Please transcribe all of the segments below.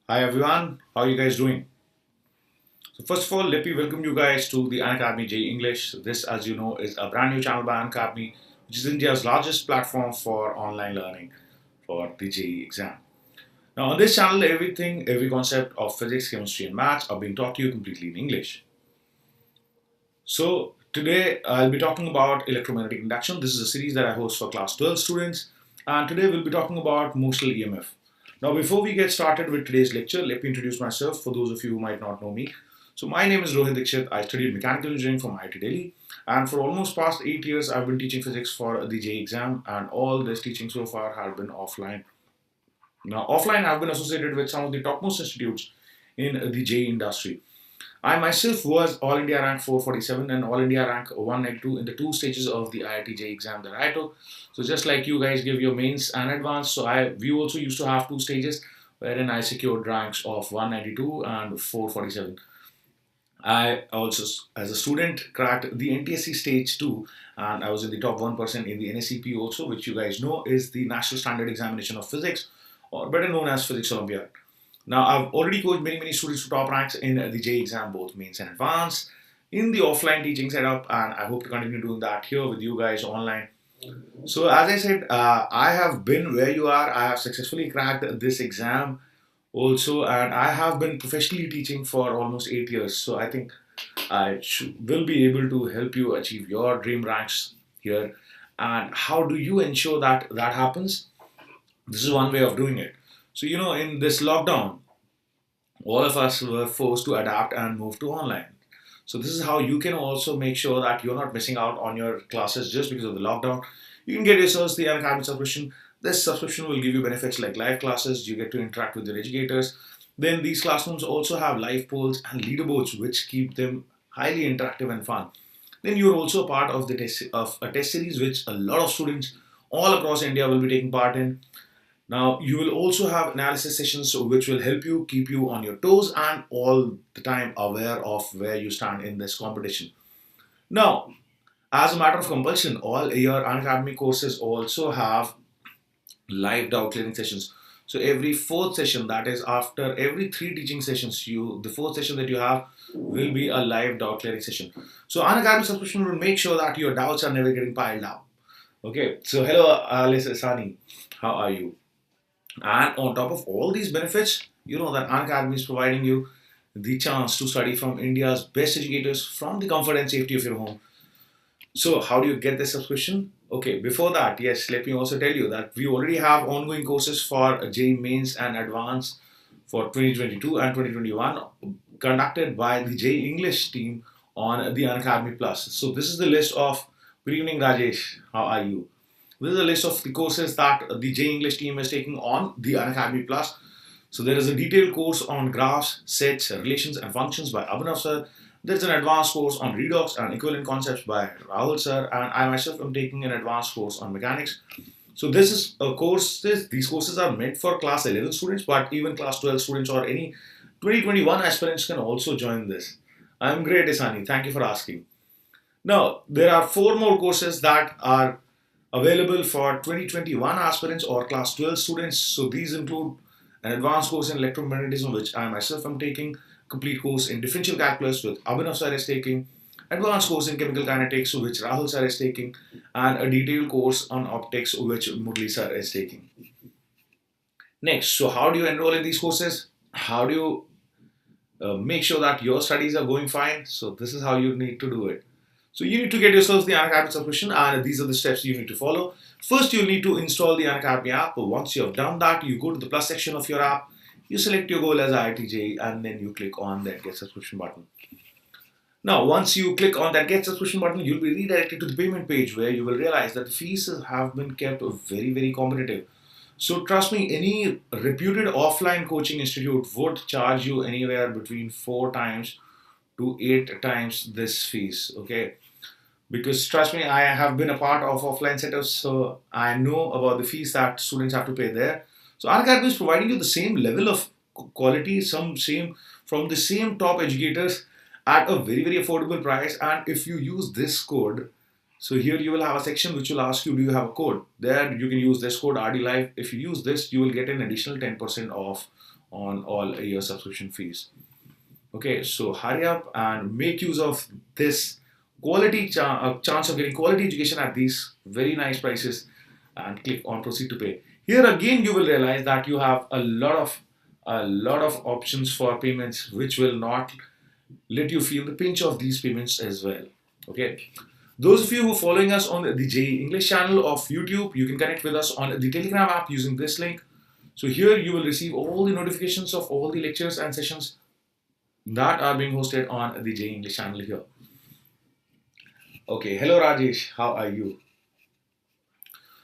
Hi everyone, how are you guys doing? So first of all, let me welcome you guys to the Unacademy JEE English. This, as you know, is a brand new channel by Unacademy, which is India's largest platform for online learning for the JEE exam. Now on this channel, every concept of physics, chemistry and maths are being taught to you completely in English. So today I'll be talking about electromagnetic induction. This is a series that I host for class 12 students. And today we'll be talking about Motional EMF. Now before we get started with today's lecture, let me introduce myself for those of you who might not know me. So my name is Rohit Dixit. I studied mechanical engineering from IIT Delhi. And for almost past 8 years, I've been teaching physics for the JEE exam. And all this teaching so far has been offline. Now offline, I've been associated with some of the topmost institutes in the JEE industry. I myself was All India rank 447 and All India rank 192 in the two stages of the IIT JEE exam that I took. So just like you guys give your mains and advance, so we also used to have two stages wherein I secured ranks of 192 and 447. I also, as a student, cracked the NTSC stage 2 and I was in the top 1% in the NSCP also, which you guys know is the National Standard Examination of Physics, or better known as Physics Olympiad. Now, I've already coached many students to top ranks in the JEE exam, both mains and advanced, in the offline teaching setup, and I hope to continue doing that here with you guys online. So, as I said, I have been where you are. I have successfully cracked this exam also, and I have been professionally teaching for almost 8 years. So, I think will be able to help you achieve your dream ranks here. And how do you ensure that that happens? This is one way of doing it. So, in this lockdown, all of us were forced to adapt and move to online. So this is how you can also make sure that you're not missing out on your classes just because of the lockdown. You can get yourselves the Unacademy subscription. This subscription will give you benefits like live classes. You get to interact with your educators. Then these classrooms also have live polls and leaderboards, which keep them highly interactive and fun. Then you're also a part of a test series, which a lot of students all across India will be taking part in. Now, you will also have analysis sessions which will help you keep you on your toes and all the time aware of where you stand in this competition. Now, as a matter of compulsion, all your Unacademy courses also have live doubt clearing sessions. So every fourth session, that is after every three teaching sessions, the fourth session that you have will be a live doubt clearing session. So Unacademy subscription will make sure that your doubts are never getting piled up. Okay, so hello Alice Sani, how are you? And on top of all these benefits, you know that Unacademy is providing you the chance to study from India's best educators from the comfort and safety of your home. So, how do you get this subscription? Okay, before that, yes, let me also tell you that we already have ongoing courses for JEE Mains and Advanced for 2022 and 2021 conducted by the JEE English team on the Unacademy Plus. So, this is the list of. Good evening, Rajesh. How are you? This is a list of the courses that the JEE English team is taking on the Unacademy Plus. So there is a detailed course on graphs, sets, relations and functions by Abhinav sir. There's an advanced course on redox and equivalent concepts by Rahul sir, and I myself am taking an advanced course on mechanics. So this is a course. These courses are meant for class 11 students, but even class 12 students or any 2021 aspirants can also join this. I'm great, Isani. Thank you for asking. Now, there are four more courses that are available for 2021 aspirants or class 12 students. So these include an advanced course in electromagnetism, which I myself am taking, complete course in differential calculus, which Abhinav sir is taking, advanced course in chemical kinetics, which Rahul sir is taking, and a detailed course on optics, which Murli sir is taking. Next, so how do you enroll in these courses? How do you make sure that your studies are going fine? So this is how you need to do it. So you need to get yourselves the Unacademy subscription, and these are the steps you need to follow. First, you need to install the Unacademy app. Once you have done that, you go to the plus section of your app, you select your goal as IIT JEE, and then you click on that get subscription button. Now, once you click on that get subscription button, you'll be redirected to the payment page where you will realize that the fees have been kept very competitive. So trust me, any reputed offline coaching institute would charge you anywhere between 4 times to 8 times this fees. Okay, because trust me, I have been a part of offline setups, so I know about the fees that students have to pay there. So Unacademy is providing you the same level of quality, some same from the same top educators at a very affordable price. And if you use this code, so here you will have a section which will ask you, do you have a code? There you can use this code RD Live. If you use this, you will get an additional 10% off on all your subscription fees. Okay, so hurry up and make use of this chance of getting quality education at these very nice prices, and click on proceed to pay. Here again, you will realize that you have a lot of options for payments, which will not let you feel the pinch of these payments as well. Okay, those of you who are following us on the JEE English channel of YouTube, you can connect with us on the Telegram app using this link. So here you will receive all the notifications of all the lectures and sessions that are being hosted on the JEE English channel here. Okay, hello Rajesh, how are you?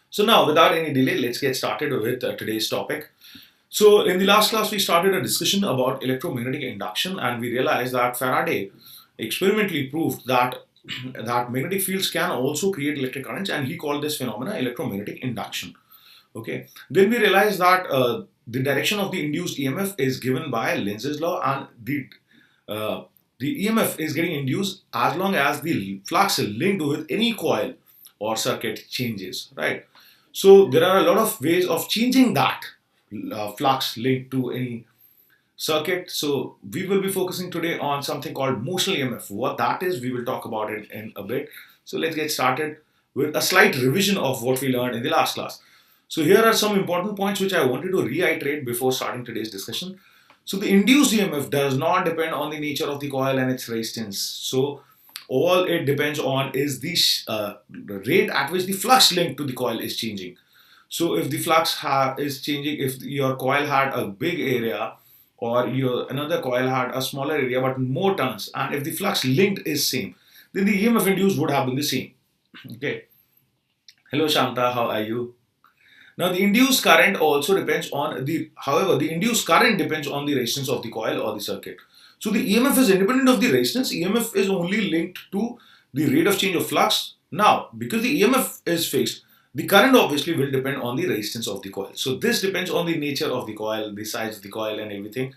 So now, without any delay, let's get started with today's topic. So in the last class, we started a discussion about electromagnetic induction, and we realized that Faraday experimentally proved that that magnetic fields can also create electric currents, and he called this phenomena electromagnetic induction. Okay. Then we realized that the direction of the induced EMF is given by Lenz's law, and the EMF is getting induced as long as the flux linked with any coil or circuit changes, right? So there are a lot of ways of changing that flux linked to any circuit. So we will be focusing today on something called motional EMF. What that is, we will talk about it in a bit. So let's get started with a slight revision of what we learned in the last class. So here are some important points which I wanted to reiterate before starting today's discussion. So the induced EMF does not depend on the nature of the coil and its resistance. So all it depends on is the rate at which the flux linked to the coil is changing. So if the flux is changing, if your coil had a big area or another coil had a smaller area but more turns, and if the flux linked is same, then the EMF induced would have been the same. Okay. Hello Shanta, how are you? Now the induced current also depends on the induced current depends on the resistance of the coil or the circuit. So the EMF is independent of the resistance. EMF is only linked to the rate of change of flux. Now, because the EMF is fixed, the current obviously will depend on the resistance of the coil. So this depends on the nature of the coil, the size of the coil and everything.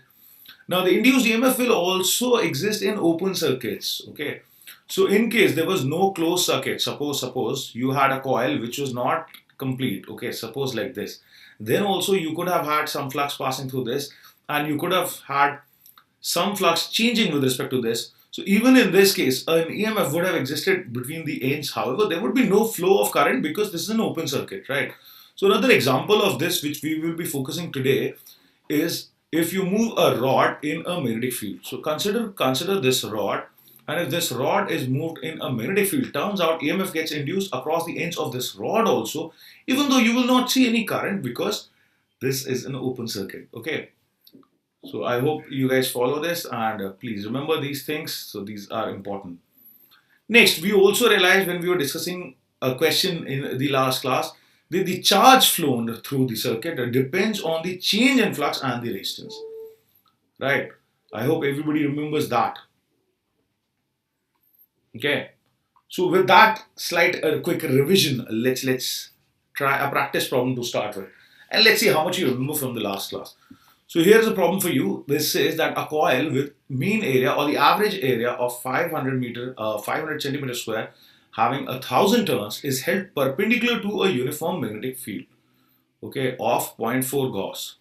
Now the induced EMF will also exist in open circuits. Okay. So in case there was no closed circuit, suppose you had a coil which was not complete. Okay, suppose like this. Then also you could have had some flux passing through this, and you could have had some flux changing with respect to this. So even in this case, an EMF would have existed between the ends. However, there would be no flow of current because this is an open circuit, right? So another example of this which we will be focusing today is if you move a rod in a magnetic field. So consider this rod, and if this rod is moved in a magnetic field, turns out EMF gets induced across the ends of this rod also, even though you will not see any current because this is an open circuit. Okay. So I hope you guys follow this, and please remember these things. So these are important. Next, we also realized when we were discussing a question in the last class that the charge flown through the circuit depends on the change in flux and the resistance. Right? I hope everybody remembers that. Okay. So with that slight quick revision, let's try a practice problem to start with, and let's see how much you remember from the last class. So here's a problem for you. This says that a coil with mean area or the average area of 500 centimeter square having 1,000 turns is held perpendicular to a uniform magnetic field, okay, of 0.4 Gauss.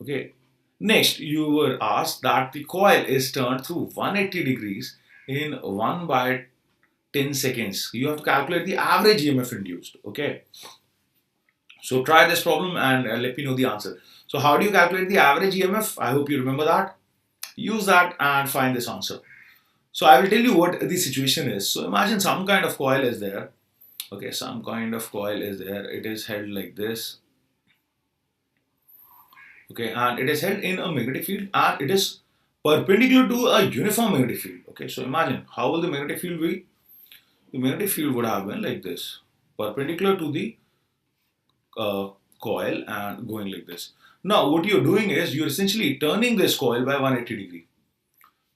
Okay. Next, you were asked that the coil is turned through 180 degrees in 1 by 10 seconds. You have to calculate the average EMF induced. Okay. So try this problem and let me know the answer. So how do you calculate the average EMF? I hope you remember that. Use that and find this answer. So I will tell you what the situation is. So imagine some kind of coil is there. Okay, some kind of coil is there. It is held like this. Okay, and it is held in a magnetic field and it is perpendicular to a uniform magnetic field. Okay, so imagine how will the magnetic field be? The magnetic field would have been like this, perpendicular to the coil and going like this. Now what you're doing is you're essentially turning this coil by 180 degree.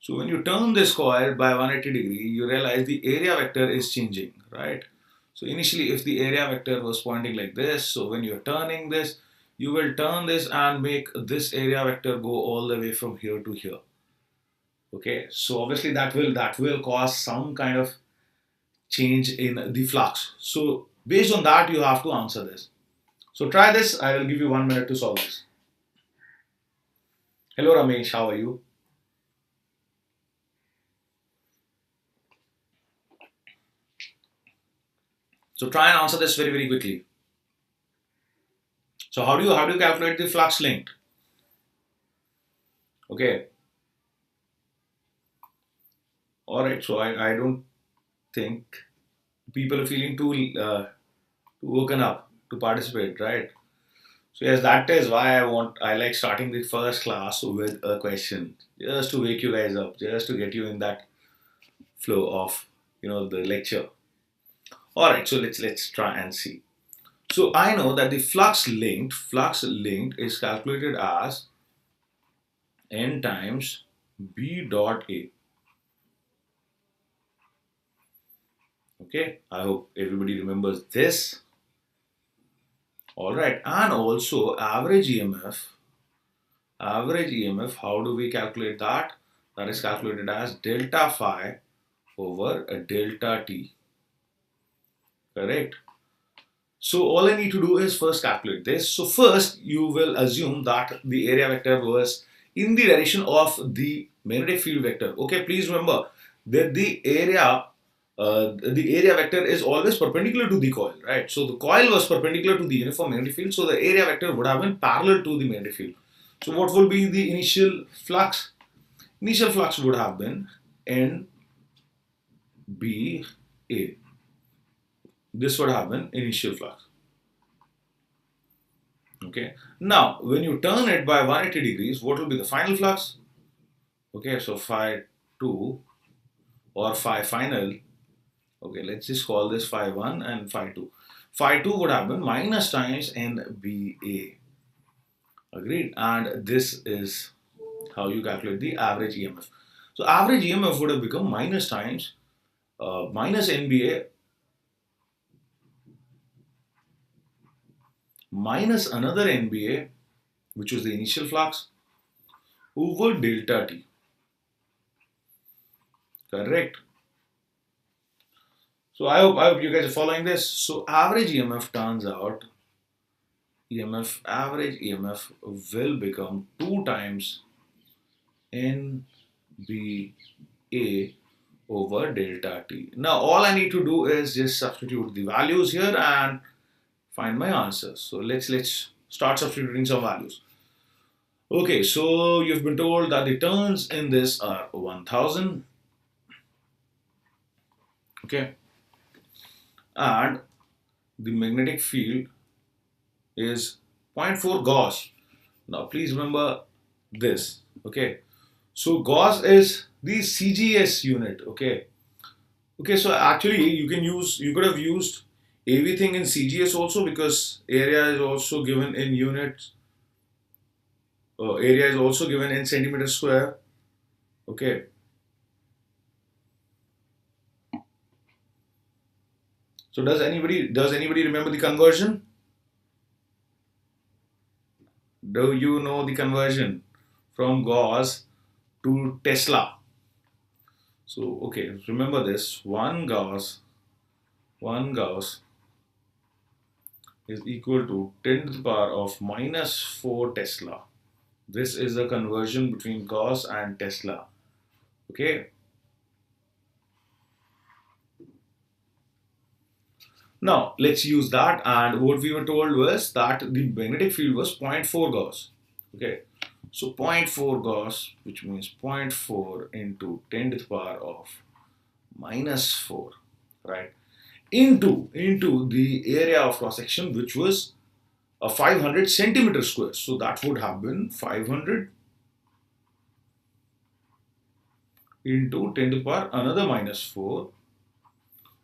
So when you turn this coil by 180 degree, you realize the area vector is changing, right? So initially if the area vector was pointing like this, so when you're turning this, you will turn this and make this area vector go all the way from here to here. Okay, so obviously that will cause some kind of change in the flux. So based on that, you have to answer this. So try this. I will give you 1 minute to solve this. Hello Ramesh, how are you? So try and answer this very quickly. So how do you calculate the flux linked? Okay, all right. So I don't think people are feeling too woken up to participate, right? So yes, that is why I like starting the first class with a question, just to wake you guys up, just to get you in that flow of the lecture. All right, so let's try and see. So I know that the flux linked is calculated as n times b dot a. Okay, I hope everybody remembers this. All right, and also average EMF, how do we calculate that? That is calculated as delta phi over a delta t, correct? So all I need to do is first calculate this. So first you will assume that the area vector was in the direction of the magnetic field vector. Okay, please remember that the area vector is always perpendicular to the coil, right? So the coil was perpendicular to the uniform magnetic field, so the area vector would have been parallel to the magnetic field. So what will be the initial flux? Initial flux would have been NBA. This would have been initial flux. Okay. Now, when you turn it by 180 degrees, what will be the final flux? Okay, so phi 2 or phi final. Okay, let's just call this phi 1 and phi 2. Phi 2 would have been minus times NBA. Agreed? And this is how you calculate the average EMF. So average EMF would have become minus times minus NBA minus another NBA, which was the initial flux, over delta T. Correct? So I hope you guys are following this. So average EMF turns out average EMF will become 2 times NBA over delta T. Now all I need to do is just substitute the values here and find my answer. So let's start substituting some values. Okay, so you've been told that the turns in this are 1000. Okay, and the magnetic field is zero point 0.4 Gauss. Now please remember this. Okay, so Gauss is the CGS unit. Okay, so actually you could have used everything in CGS also, because area is also given in units. Area is also given in centimeters square. Okay, so does anybody remember the conversion? Do you know the conversion from Gauss to Tesla? So okay, remember this: one Gauss is equal to 10 to the power of minus 4 Tesla. This is the conversion between Gauss and Tesla. Okay. Now let's use that, and what we were told was that the magnetic field was 0 0.4 Gauss. Okay, so 0 0.4 Gauss, which means 0 0.4 into 10 to the power of minus 4, right? Into the area of cross section, which was a 500 centimeter square. So that would have been 500 into 10 to the power another minus 4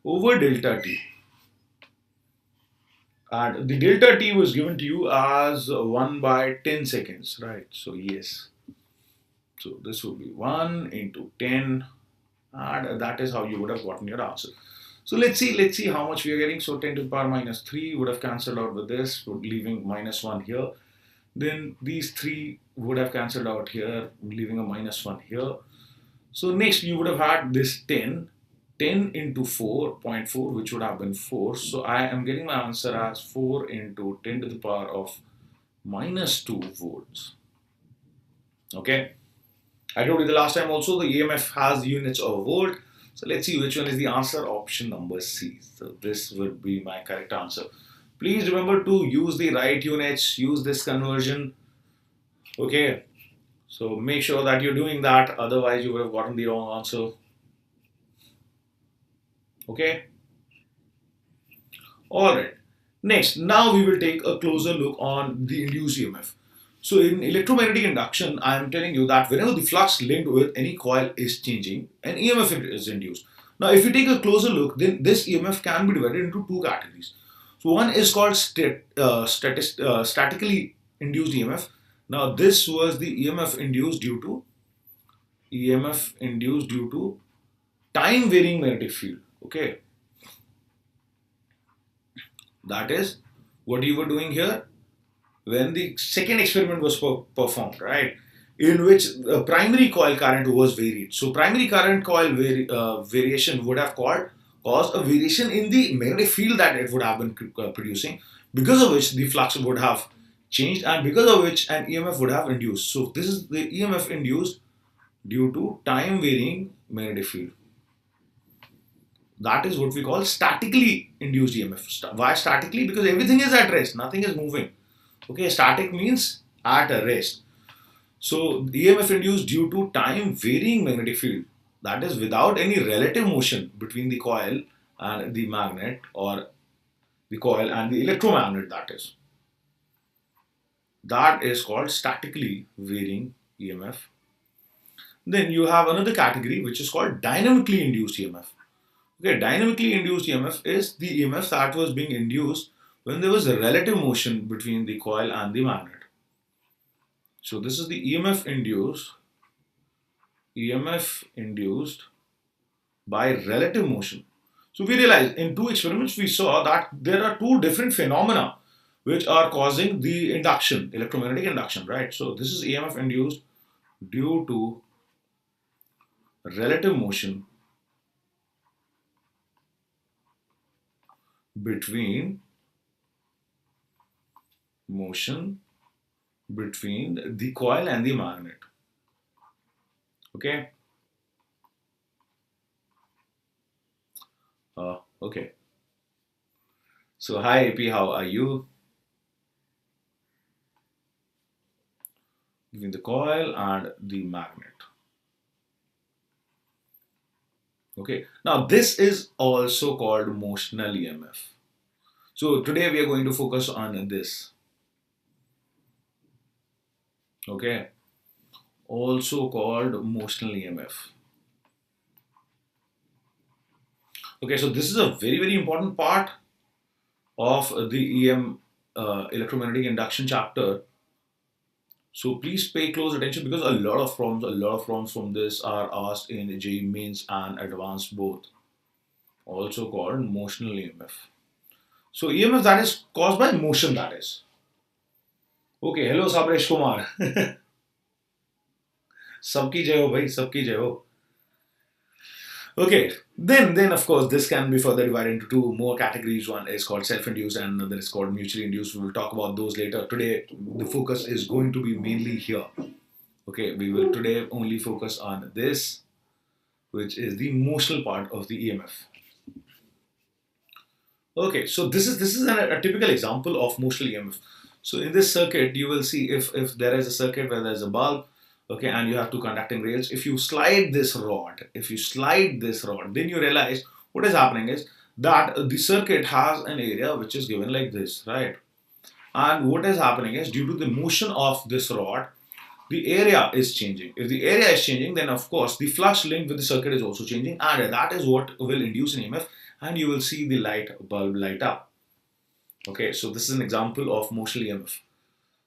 over delta t. And the delta t was given to you as 1 by 10 seconds, right? So yes. So this would be 1 into 10, and that is how you would have gotten your answer. So let's see how much we are getting. So 10 to the power minus 3 would have cancelled out with this, leaving minus 1 here. Then these 3 would have cancelled out here, leaving a minus 1 here. So next you would have had this 10 into 4, 0.4, which would have been 4. So I am getting my answer as 4 into 10 to the power of minus 2 volts. Okay, I told you the last time also the EMF has units of volt. So let's see which one is the answer. Option number C. So this would be my correct answer. Please remember to use the right units, use this conversion. Okay, so make sure that you're doing that, otherwise you would have gotten the wrong answer. Okay, alright. Next, now we will take a closer look on the induced EMF. So in electromagnetic induction, I am telling you that whenever the flux linked with any coil is changing, an EMF is induced. Now, if you take a closer look, then this EMF can be divided into two categories. So one is called statically induced EMF. Now, this was the EMF induced due to time varying magnetic field. Okay, that is what you were doing here when the second experiment was performed, right? In which the primary coil current was varied. So primary current coil variation would have caused a variation in the magnetic field that it would have been producing, because of which the flux would have changed and because of which an EMF would have induced. So this is the EMF induced due to time varying magnetic field. That is what we call statically induced EMF. Why statically? Because everything is at rest, nothing is moving. Okay, static means at a rest. So EMF induced due to time varying magnetic field, that is without any relative motion between the coil and the magnet, or the coil and the electromagnet, that is called statically varying EMF. Then you have another category which is called dynamically induced EMF. Okay, dynamically induced EMF is the EMF that was being induced when there was a relative motion between the coil and the magnet. So this is the EMF induced by relative motion. So we realized in two experiments we saw that there are two different phenomena which are causing the induction, electromagnetic induction, right? So this is EMF induced due to relative motion between the coil and the magnet. Okay. Okay. So hi AP, how are you? Between the coil and the magnet. Okay. Now this is also called motional EMF. So today we are going to focus on this. Okay. Also called motional EMF. Okay, so this is a very, very important part of the electromagnetic induction chapter. So please pay close attention, because a lot of problems from this are asked in JEE Mains and Advanced both. Also called motional EMF. So EMF that is caused by motion, that is. Okay, hello Sabresh Kumar. Sabki jai ho bhai, sabki jai ho. Okay, then of course this can be further divided into two more categories. One is called self-induced and another is called mutually induced. We will talk about those later. Today the focus is going to be mainly here. Okay, we will today only focus on this, which is the motional part of the EMF. Okay, so this is a typical example of motional EMF. So in this circuit, you will see if there is a circuit where there is a bulb, okay, and you have two conducting rails. If you slide this rod, then you realize what is happening is that the circuit has an area which is given like this, right? And what is happening is, due to the motion of this rod, the area is changing. If the area is changing, then of course the flux linked with the circuit is also changing, and that is what will induce an EMF, and you will see the bulb light up. Okay, so this is an example of motional EMF.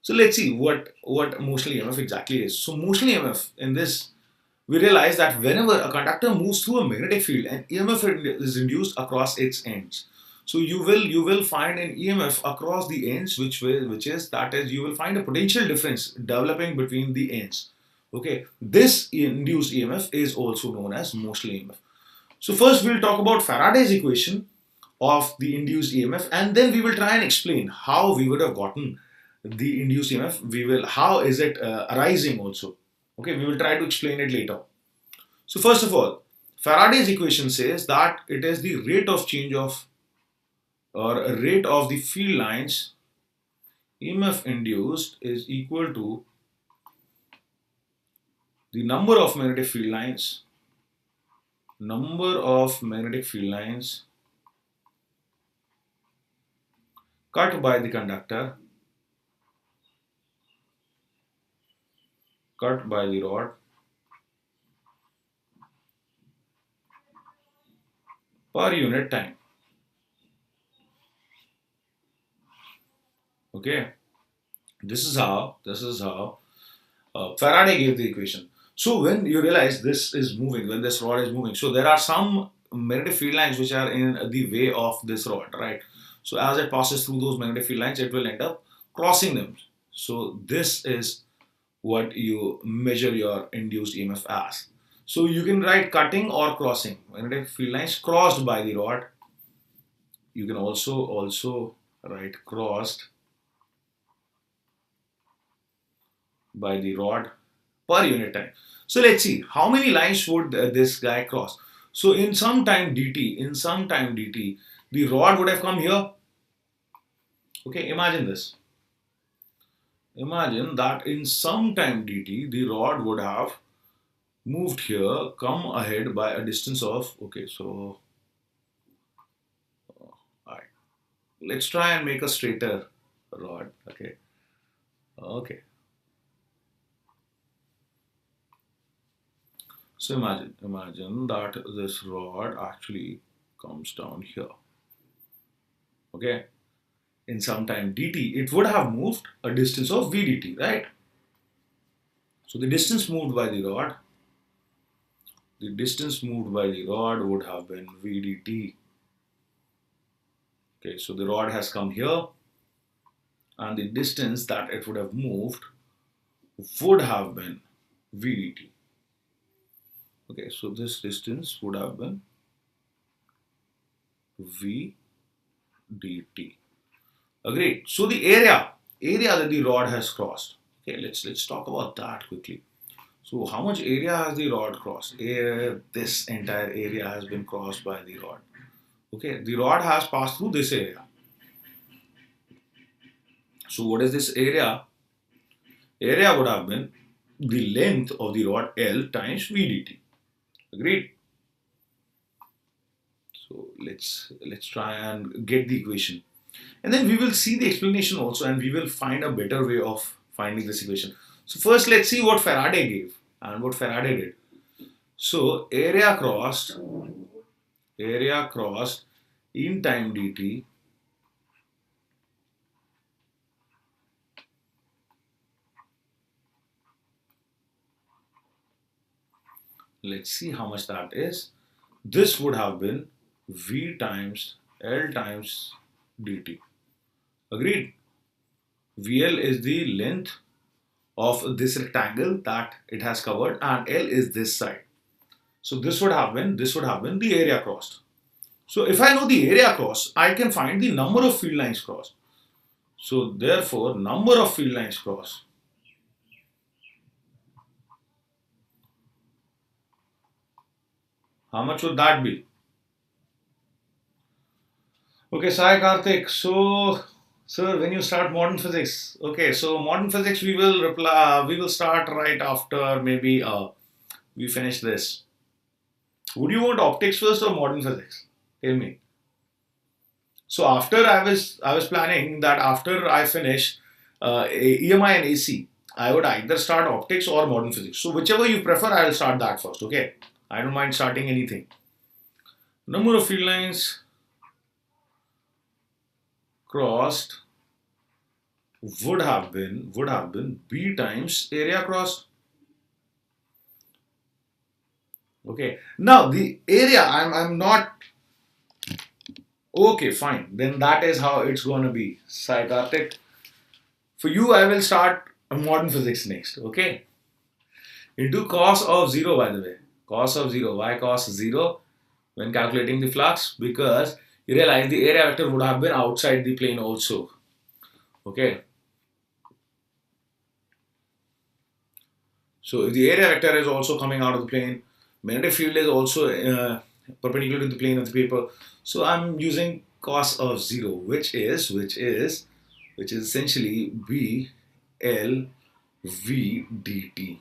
So let's see what motional EMF exactly is. So motional EMF, in this, we realize that whenever a conductor moves through a magnetic field, an EMF is induced across its ends. So you will find an EMF across the ends, which is you will find a potential difference developing between the ends. Okay, this induced EMF is also known as motional EMF. So first we'll talk about Faraday's equation of the induced EMF, and then we will try and explain how we would have gotten the induced EMF. How is it arising also. Okay, we will try to explain it later. So first of all, Faraday's equation says that it is the rate of change of or rate of the field lines EMF induced is equal to the number of magnetic field lines cut by the conductor, cut by the rod per unit time. Okay, this is how Faraday gave the equation. So when you realize this is moving, when this rod is moving, so there are some magnetic field lines which are in the way of this rod, right? So as it passes through those magnetic field lines, it will end up crossing them. So this is what you measure your induced EMF as. So you can write cutting or crossing. Magnetic field lines crossed by the rod. You can also write crossed by the rod per unit time. So let's see how many lines would this guy cross. So in some time dt, the rod would have come here. Okay, imagine this. Imagine that in some time dt, the rod would have moved here, come ahead by a distance of, okay, so alright, let's try and make a straighter rod. Okay. So imagine that this rod actually comes down here. Okay, in some time dt, it would have moved a distance of v dt, right? So the distance moved by the rod would have been v dt. Okay, so the rod has come here, and the distance that it would have moved would have been v dt. Okay, so this distance would have been v dt. Agreed. So the area that the rod has crossed. Okay, let's talk about that quickly. So how much area has the rod crossed? This entire area has been crossed by the rod. Okay, the rod has passed through this area. So what is this area? Area would have been the length of the rod L times v dt. Agreed? So let's try and get the equation. And then we will see the explanation also, and we will find a better way of finding this equation. So first let's see what Faraday gave and what Faraday did. So area crossed in time dt let's see how much that is. This would have been v times L times dt. Agreed? VL is the length of this rectangle that it has covered, and L is this side. So this would have been the area crossed. So if I know the area crossed, I can find the number of field lines crossed. So therefore, number of field lines crossed how much would that be? Okay, Sai Karthik. So, sir, when you start modern physics, okay, so modern physics we will start right after maybe we finish this. Would you want optics first or modern physics? Tell me. So after I was planning that after I finish EMI and AC, I would either start optics or modern physics. So whichever you prefer, I will start that first. Okay, I don't mind starting anything. Number of field lines crossed would have been B times area crossed. Okay, now the area I'm not okay, fine, then that is how it's going to be. Psychotic. For you, I will start modern physics next. Okay, into cos of 0, by the way, cos of 0. Why cos 0 when calculating the flux? Because you realize the area vector would have been outside the plane also. Okay, So if the area vector is also coming out of the plane, magnetic field is also perpendicular to the plane of the paper. So I'm using cos of 0, which is essentially B L V dt.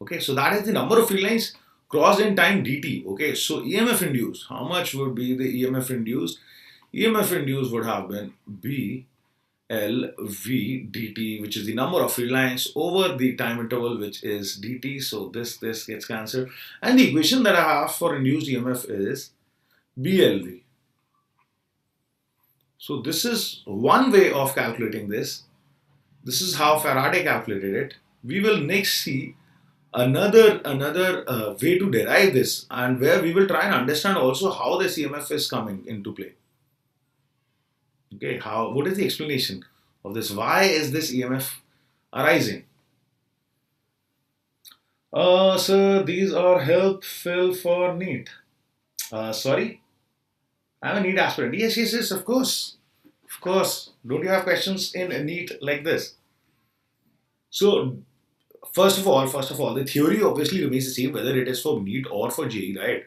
Okay, so that is the number of field lines crossed in time dt. Okay, so EMF induced, how much would be the EMF induced? EMF induced would have been B L V dt, which is the number of field lines over the time interval, which is dt. So this gets cancelled, and the equation that I have for induced EMF is BLV. So this is one way of calculating this. This is how Faraday calculated it. We will next see another way to derive this, and where we will try and understand also how this EMF is coming into play. Okay, what is the explanation of this? Why is this EMF arising? Sir, these are helpful for NEET. Sorry, I'm a NEET aspirant. Yes, of course. Of course. Don't you have questions in NEET like this? So, first of all, the theory obviously remains the same, whether it is for NEET or for JEE, right?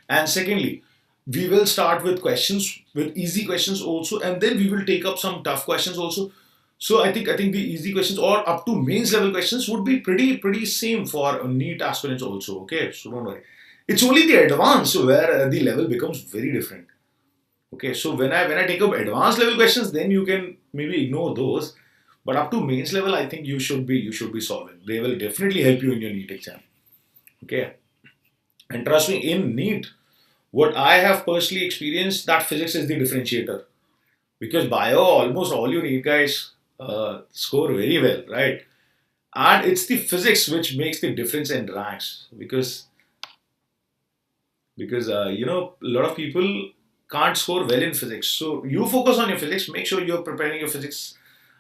And secondly, we will start with questions, with easy questions also, and then we will take up some tough questions also. So I think the easy questions or up to mains level questions would be pretty same for NEET aspirants also. Okay, so don't worry. It's only the advanced where the level becomes very different. Okay, so when I take up advanced level questions, then you can maybe ignore those. But up to mains level, I think you should be solving. They will definitely help you in your NEET exam. Okay, and trust me, in NEET, what I have personally experienced, that physics is the differentiator, because bio almost all you NEET guys score very well, right? And it's the physics which makes the difference in ranks, because you know, a lot of people can't score well in physics. So you focus on your physics. Make sure you're preparing your physics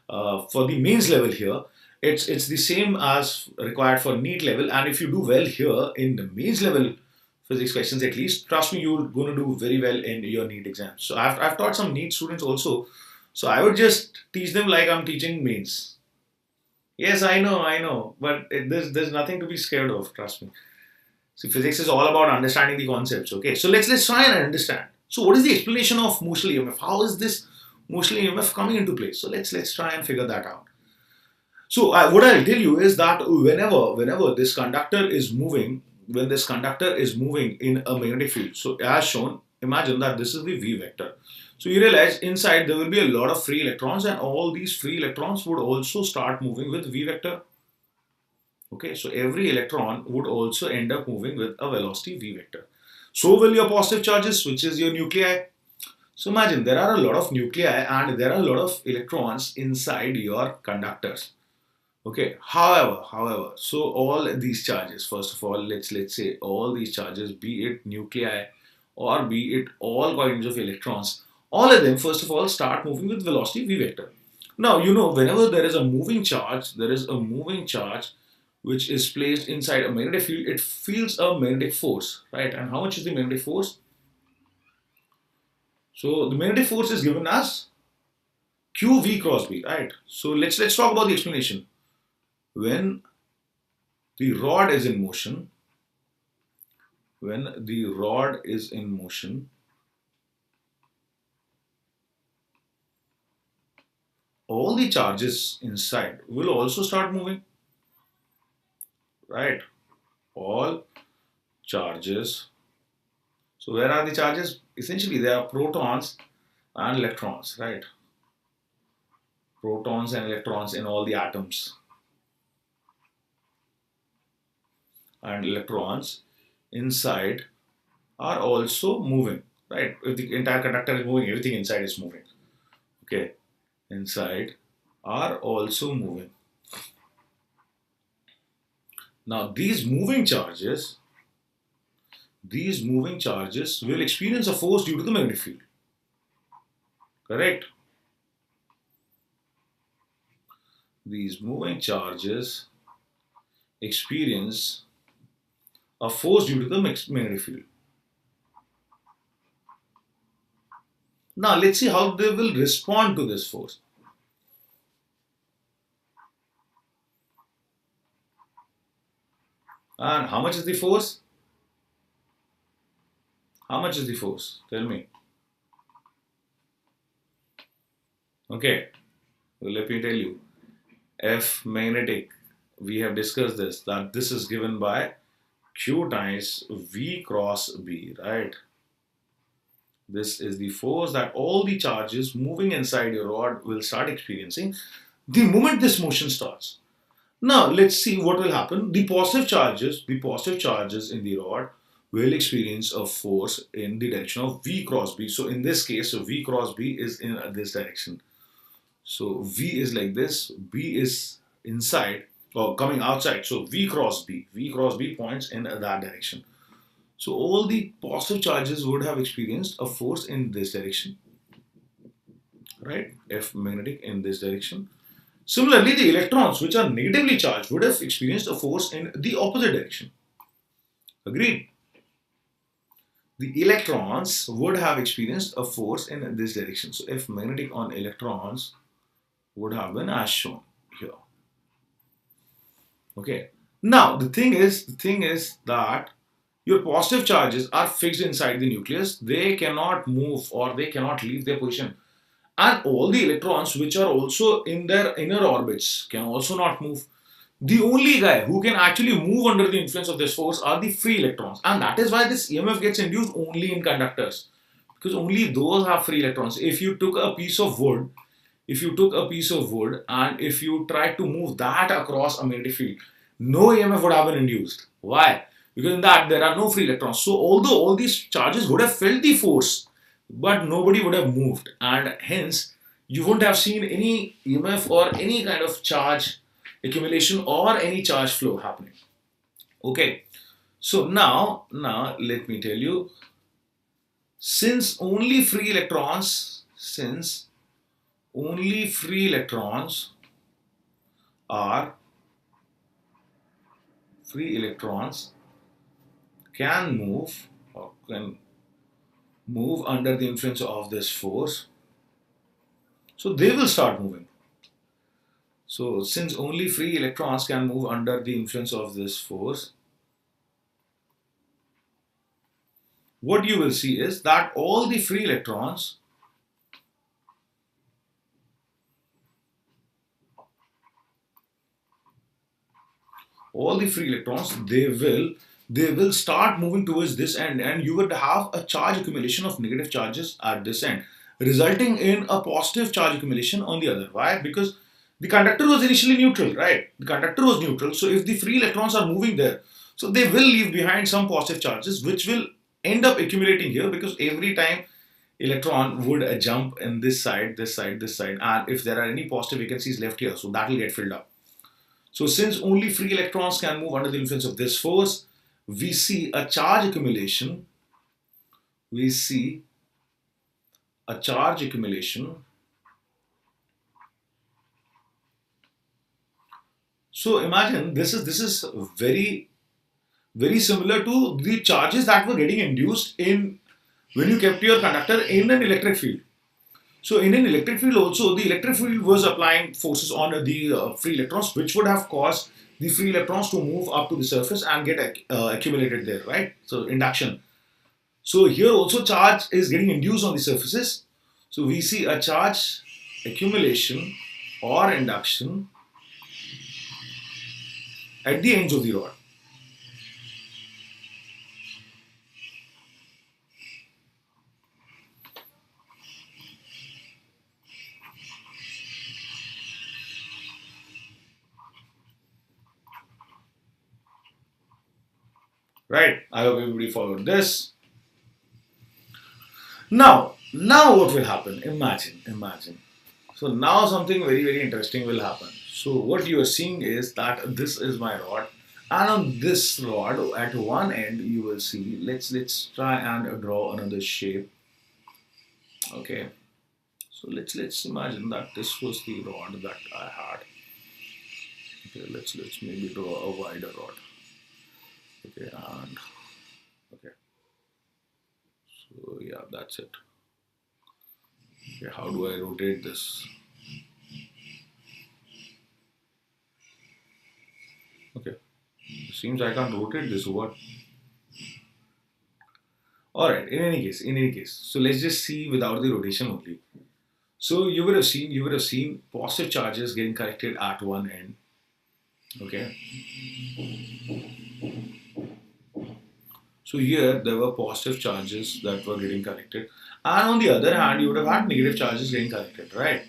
for the mains level here. It's the same as required for NEET level, and if you do well here in the mains level physics questions, at least, trust me, you're going to do very well in your NEET exam. So I've taught some NEET students also. So I would just teach them like I'm teaching mains. Yes, I know, but there's nothing to be scared of. Trust me. See, physics is all about understanding the concepts. Okay, so let's try and understand. So what is the explanation of motional EMF? How is this motional EMF coming into play? So let's try and figure that out. So what I'll tell you is that whenever this conductor is moving, when this conductor is moving in a magnetic field, so as shown, imagine that this is the V vector. So you realize inside there will be a lot of free electrons, and all these free electrons would also start moving with V vector. Okay, so every electron would also end up moving with a velocity V vector. So will your positive charges, which is your nuclei. So imagine there are a lot of nuclei and there are a lot of electrons inside your conductors. Okay, however, so all these charges, first of all, let's say all these charges, be it nuclei or be it all kinds of electrons, all of them, first of all, start moving with velocity V vector. Now, you know, whenever there is a moving charge, which is placed inside a magnetic field, it feels a magnetic force, right? And how much is the magnetic force? So the magnetic force is given as QV cross B, right? So let's talk about the explanation. When the rod is in motion, all the charges inside will also start moving, right? All charges. So where are the charges? Essentially, there are protons and electrons, right? Protons and electrons in all the atoms. And electrons inside are also moving, right? If the entire conductor is moving, everything inside is moving. Okay, inside are also moving. Now these moving charges will experience a force due to the magnetic field. Correct? These moving charges experience a force due to the magnetic field. Now let's see how they will respond to this force. And how much is the force? How much is the force? Tell me. Okay, well, let me tell you. F magnetic, we have discussed this, that this is given by Q times V cross B, right? This is the force that all the charges moving inside your rod will start experiencing the moment this motion starts. Now, let's see what will happen. The positive charges in the rod will experience a force in the direction of V cross B. So, in this case, V cross B is in this direction. So, V is like this, B is inside or coming outside. So, V cross B points in that direction. So, all the positive charges would have experienced a force in this direction, right? F magnetic in this direction. Similarly, the electrons which are negatively charged would have experienced a force in the opposite direction. Agreed? The electrons would have experienced a force in this direction. So F magnetic on electrons would have been as shown here. Okay. Now the thing is that your positive charges are fixed inside the nucleus. They cannot move or they cannot leave their position. And all the electrons which are also in their inner orbits can also not move. The only guy who can actually move under the influence of this force are the free electrons. And that is why this EMF gets induced only in conductors. Because only those have free electrons. If you took a piece of wood, and if you tried to move that across a magnetic field, no EMF would have been induced. Why? Because in that there are no free electrons. So although all these charges would have felt the force, but nobody would have moved, and hence you wouldn't have seen any EMF or any kind of charge accumulation or any charge flow happening. Okay, so now let me tell you, since only free electrons are free electrons can move or can move under the influence of this force, so they will start moving. So since only free electrons can move under the influence of this force, what you will see is that all the free electrons they will start moving towards this end, and you would have a charge accumulation of negative charges at this end, resulting in a positive charge accumulation on the other. Why? Because the conductor was initially neutral, right? The conductor was neutral. So if the free electrons are moving there, so they will leave behind some positive charges which will end up accumulating here, because every time electron would jump in this side, and if there are any positive vacancies left here, so that will get filled up. So since only free electrons can move under the influence of this force, we see a charge accumulation. So imagine this is very similar to the charges that were getting induced in when you kept your conductor in an electric field. So in an electric field also, the electric field was applying forces on the free electrons, which would have caused the free electrons to move up to the surface and get accumulated there, right? So induction. So here also charge is getting induced on the surfaces. So we see a charge accumulation or induction at the ends of the rod. Right? I hope everybody followed this. Now what will happen? Imagine. So now something very interesting will happen. So what you are seeing is that this is my rod, and on this rod at one end you will see, let's try and draw another shape. Okay, so let's imagine that this was the rod that I had. Okay, let's maybe draw a wider rod. Okay, and okay, so yeah, that's it. Okay, how do I rotate this? Okay, Seems I can't rotate this. What? All right. In any case. So let's just see without the rotation only. So you would have seen positive charges getting collected at one end. Okay. So here there were positive charges that were getting collected, and on the other hand, you would have had negative charges getting collected, right?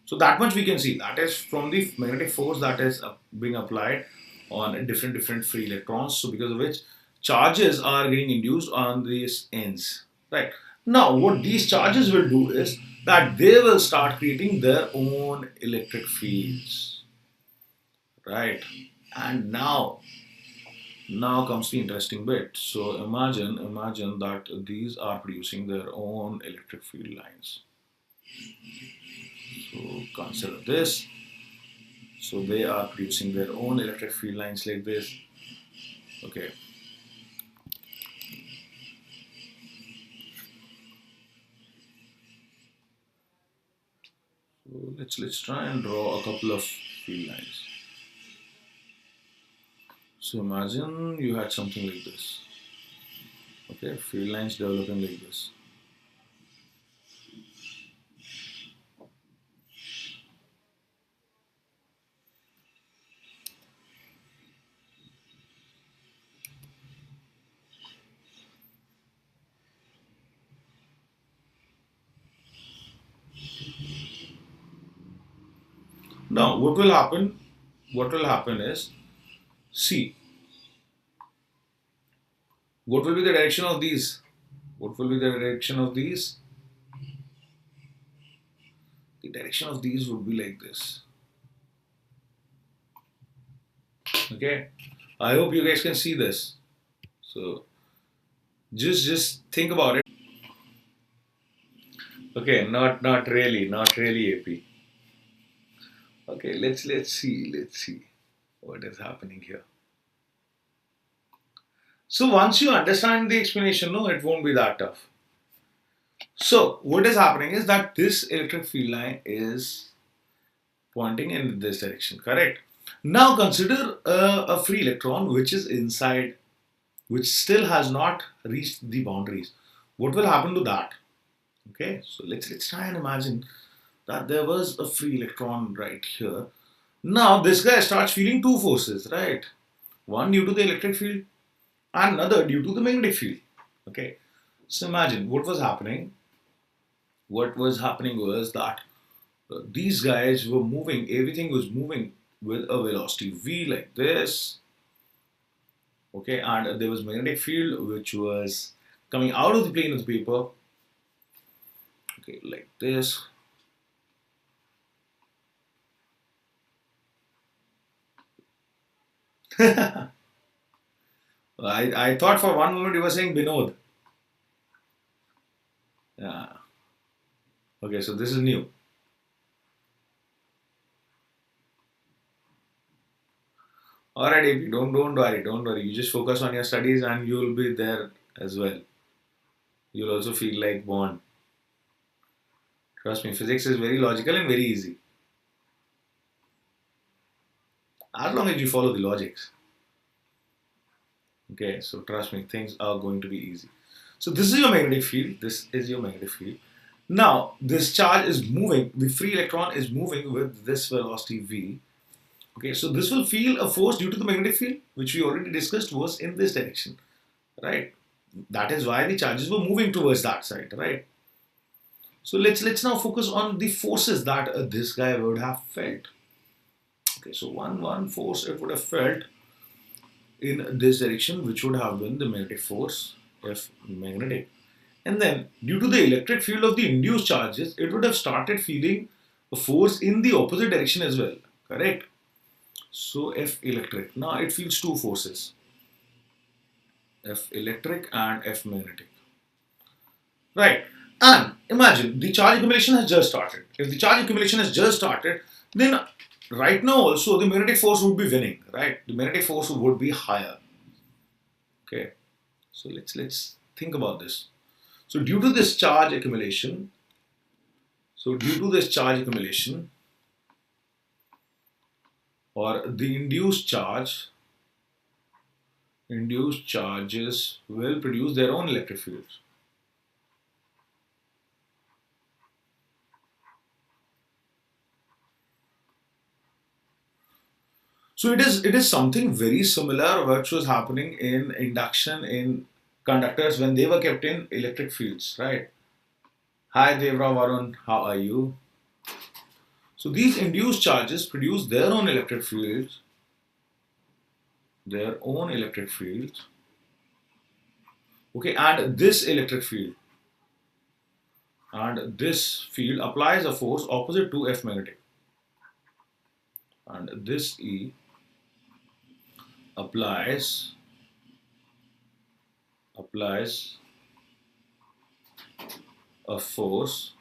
So that much we can see. That is from the magnetic force that is being applied on different free electrons. So because of which charges are getting induced on these ends, right? Now what these charges will do is that they will start creating their own electric fields, right? And now comes the interesting bit. So imagine that these are producing their own electric field lines. So consider this. So they are producing their own electric field lines like this. Okay. So let's try and draw a couple of field lines. So imagine you had something like this. Okay, field lines developing like this. Now what will happen? What will happen is, see, what will be the direction of these? What will be the direction of these? The direction of these would be like this. Okay, I hope you guys can see this. So just think about it. Okay, not really, AP. Okay, let's see what is happening here. So once you understand the explanation, no, it won't be that tough. So what is happening is that this electric field line is pointing in this direction, correct? Now consider a free electron which is inside, which still has not reached the boundaries. What will happen to that? Okay, so let's try and imagine that there was a free electron right here. Now this guy starts feeling two forces, right? One due to the electric field and another due to the magnetic field. Okay, so imagine what was happening. What was happening was that these guys were moving, everything was moving with a velocity v like this. Okay, and there was magnetic field which was coming out of the plane of the paper. Okay, like this. I thought for one moment you were saying Binod. Yeah. Okay, so this is new. Alright, AP, don't worry. You just focus on your studies and you'll be there as well. You'll also feel like Bond. Trust me, physics is very logical and very easy. As long as you follow the logics. Okay, so trust me, things are going to be easy. So this is your magnetic field. This is your magnetic field. Now, this charge is moving. The free electron is moving with this velocity v. Okay, so this will feel a force due to the magnetic field, which we already discussed was in this direction, right? That is why the charges were moving towards that side, right? So let's now focus on the forces that this guy would have felt. Okay, so one force it would have felt in this direction, which would have been the magnetic force, F magnetic. And then, due to the electric field of the induced charges, it would have started feeling a force in the opposite direction as well, correct? So, F electric. Now, it feels two forces, F electric and F magnetic. Right. And imagine the charge accumulation has just started. If the charge accumulation has just started, then right now also the magnetic force would be winning, right? The magnetic force would be higher. Okay. So let's think about this. So due to this charge accumulation, or the induced charge, induced charges will produce their own electric fields. So it is something very similar which was happening in induction in conductors when they were kept in electric fields, right? Hi Devra Varun, how are you? So these induced charges produce their own electric fields. Okay, and this field applies a force opposite to F magnetic, and this E applies a force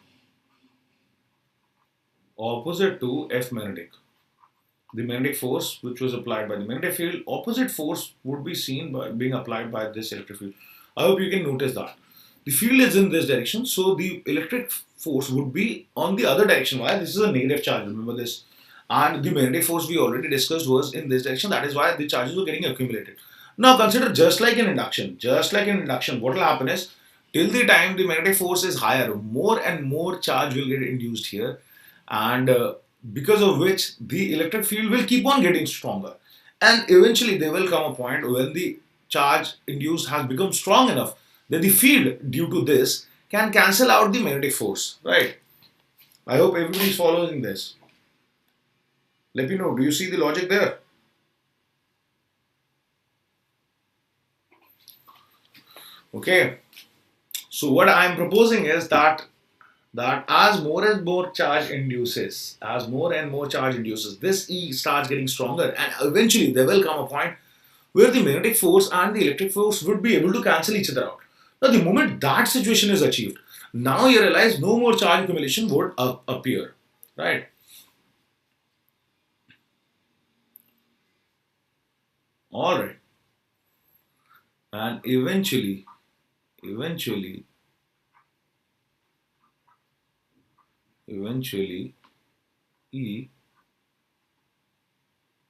opposite to F magnetic. The magnetic force which was applied by the magnetic field, opposite force would be seen by being applied by this electric field. I hope you can notice that. The field is in this direction, so the electric force would be on the other direction. Why? This is a negative charge, remember this. And the magnetic force we already discussed was in this direction. That is why the charges were getting accumulated. Now consider just like in induction, what will happen is till the time the magnetic force is higher, more and more charge will get induced here, and because of which the electric field will keep on getting stronger. And eventually there will come a point when the charge induced has become strong enough that the field due to this can cancel out the magnetic force, right? I hope everybody is following this. Let me know, do you see the logic there? Okay, so what I am proposing is that as more and more charge induces, this E starts getting stronger, and eventually there will come a point where the magnetic force and the electric force would be able to cancel each other out. Now, the moment that situation is achieved, now you realize no more charge accumulation would appear, right? All right, and eventually, E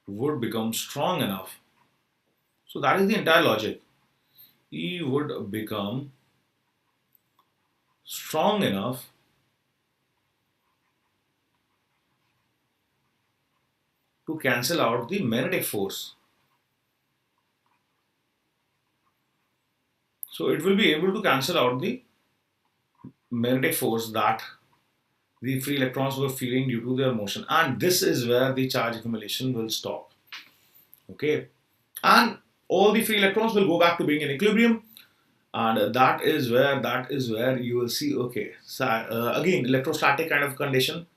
would become strong enough. So that is the entire logic. E would become strong enough to cancel out the magnetic force. So it will be able to cancel out the magnetic force that the free electrons were feeling due to their motion, and this is where the charge accumulation will stop. Okay, and all the free electrons will go back to being in equilibrium, and that is where you will see, okay, so, again electrostatic kind of condition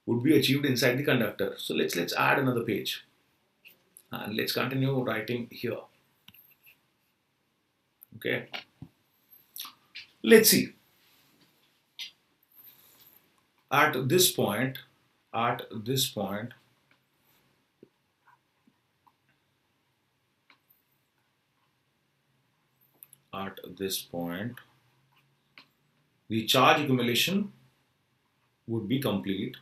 would be achieved inside the conductor. So let's add another page and let's continue writing here. Okay, let's see. At this point, the charge accumulation would be complete.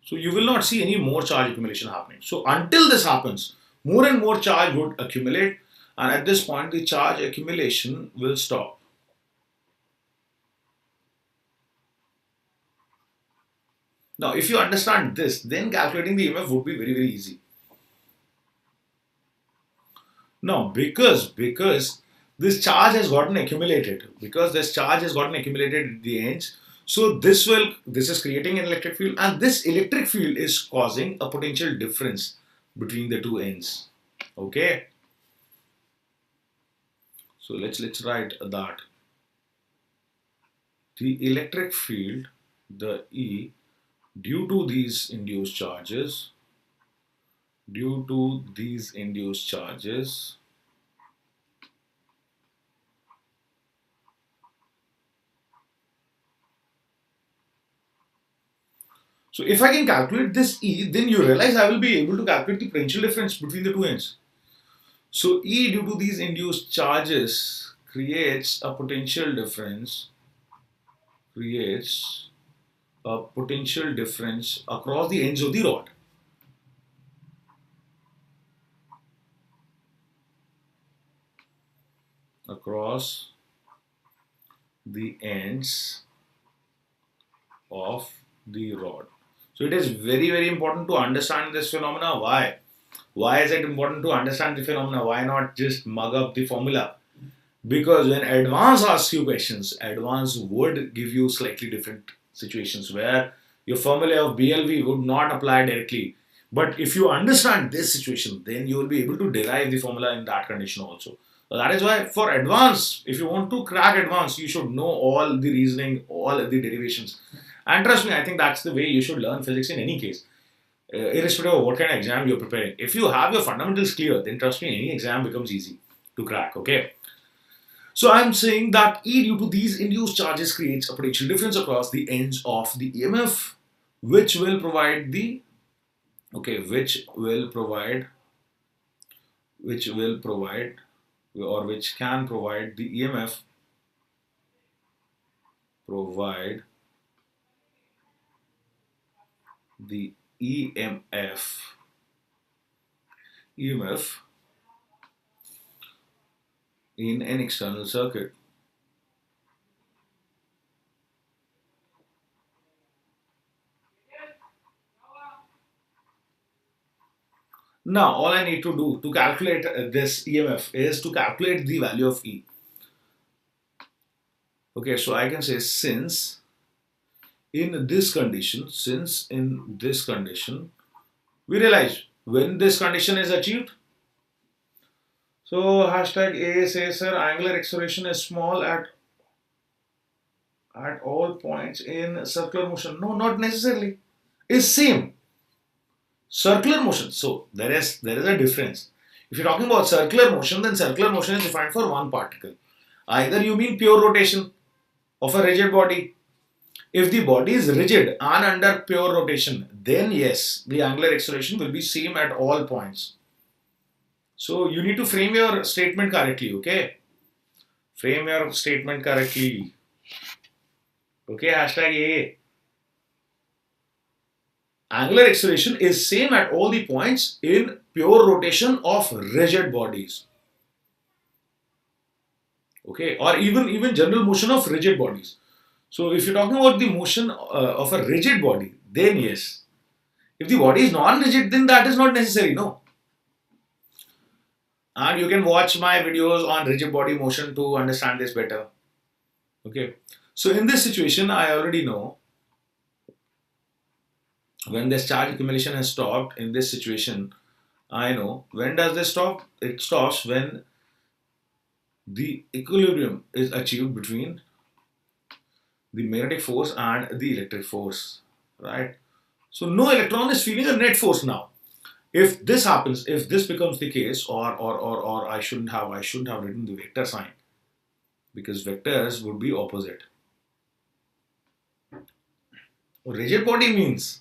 So you will not see any more charge accumulation happening. So until this happens, more and more charge would accumulate, and at this point the charge accumulation will stop. Now if you understand this, then calculating the EMF would be very, very easy. Now because this charge has gotten accumulated, at the ends, so this is creating an electric field, and this electric field is causing a potential difference between the two ends. Okay, so let's write that the electric field, the E, due to these induced charges, so if I can calculate this E, then you realize I will be able to calculate the potential difference between the two ends. So E due to these induced charges creates a potential difference, across the ends of the rod. across the ends of the rod. So it is very, very important to understand this phenomena. Why? Why is it important to understand the phenomena? Why not just mug up the formula? Because when advance asks you questions, advance would give you slightly different situations where your formula of BLV would not apply directly. But if you understand this situation, then you will be able to derive the formula in that condition also. So that is why for advance, if you want to crack advance, you should know all the reasoning, all the derivations. And trust me, I think that's the way you should learn physics in any case, irrespective of what kind of exam you're preparing. If you have your fundamentals clear, then trust me, any exam becomes easy to crack, okay? So I'm saying that E due to these induced charges creates a potential difference across the ends of the EMF, which will provide the, okay, which can provide the EMF, provide the EMF in an external circuit. Now, all I need to do to calculate this EMF is to calculate the value of E. Okay, so I can say since in this condition, we realize when this condition is achieved. So hashtag A says, sir, angular acceleration is small at all points in circular motion. No, not necessarily. It's same. Circular motion. So there is a difference. If you're talking about circular motion, then circular motion is defined for one particle. Either you mean pure rotation of a rigid body. If the body is rigid and under pure rotation, then yes, the angular acceleration will be same at all points. So you need to frame your statement correctly, okay? Frame your statement correctly. Okay, hashtag A. Angular acceleration is same at all the points in pure rotation of rigid bodies. Okay, or even general motion of rigid bodies. So if you're talking about the motion of a rigid body, then yes. If the body is non-rigid, then that is not necessary, no. And you can watch my videos on rigid body motion to understand this better. Okay. So in this situation, I already know when this charge accumulation has stopped. In this situation, I know when does this stop? It stops when the equilibrium is achieved between the magnetic force and the electric force, right? So no electron is feeling a net force now. If this happens, if this becomes the case, or I shouldn't have written the vector sign, because vectors would be opposite. Rigid body means,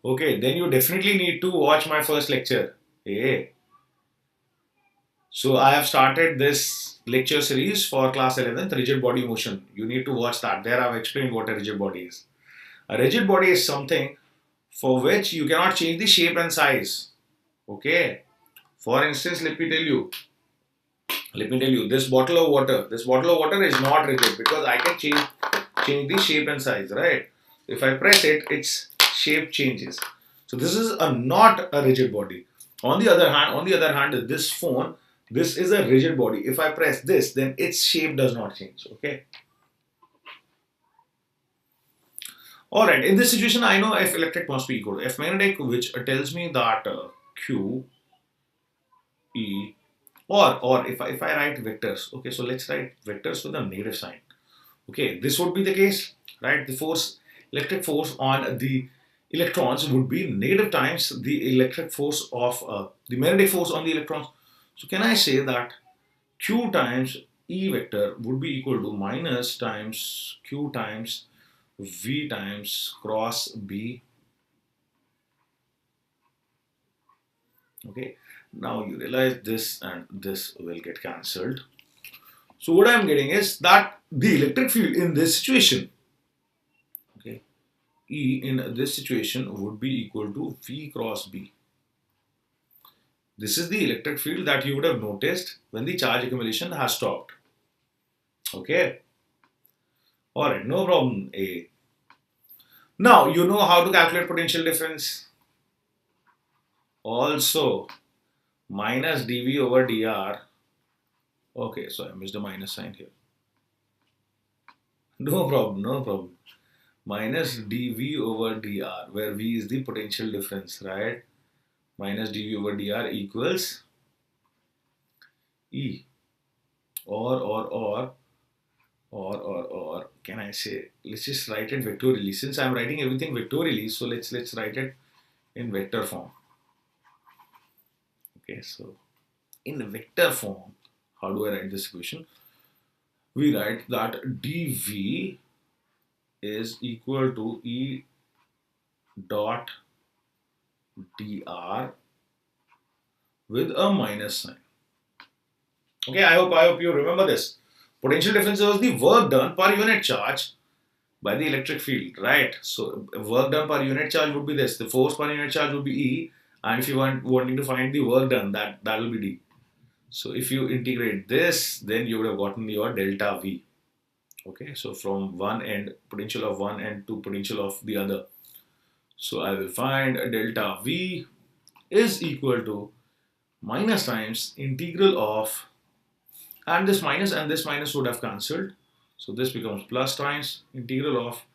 okay, then you definitely need to watch my first lecture. Hey. So I have started this lecture series for class 11th, rigid body motion. You need to watch that. There I've explained what a rigid body is. A rigid body is something for which you cannot change the shape and size. Okay. For instance, let me tell you, this bottle of water is not rigid because I can change the shape and size, right? If I press it, its shape changes. So this is not a rigid body. On the other hand, this phone, this is a rigid body. If I press this, then its shape does not change. Okay. All right. In this situation, I know F electric must be equal to F magnetic, which tells me that Q E, or if I write vectors. Okay. So let's write vectors with a negative sign. Okay. This would be the case, right? The force, electric force on the electrons would be negative times the electric force of the magnetic force on the electrons. So can I say that Q times E vector would be equal to minus times Q times V times cross B. Okay, now you realize this and this will get cancelled. So what I am getting is that the electric field in this situation, okay, E in this situation would be equal to V cross B. This is the electric field that you would have noticed when the charge accumulation has stopped. Okay. Alright, no problem. A. Now, you know how to calculate potential difference. Also, minus dV over dr. Okay, so I missed a minus sign here. No problem, no problem. Minus dV over dr, where V is the potential difference, right? Minus dV over dr equals E. Or, can I say, let's just write it vectorially. Since I'm writing everything vectorially, so let's write it in vector form. Okay, so in vector form, how do I write this equation? We write that dV is equal to E dot dr with a minus sign. Okay, I hope you remember this. Potential difference was the work done per unit charge by the electric field, right? So work done per unit charge would be this. The force per unit charge would be E, and if you wanting to find the work done, that will be D. So if you integrate this, then you would have gotten your delta V. Okay, so from one end, potential of one end to potential of the other. So I will find a delta V is equal to minus times integral of, and this minus would have cancelled. So this becomes plus times integral of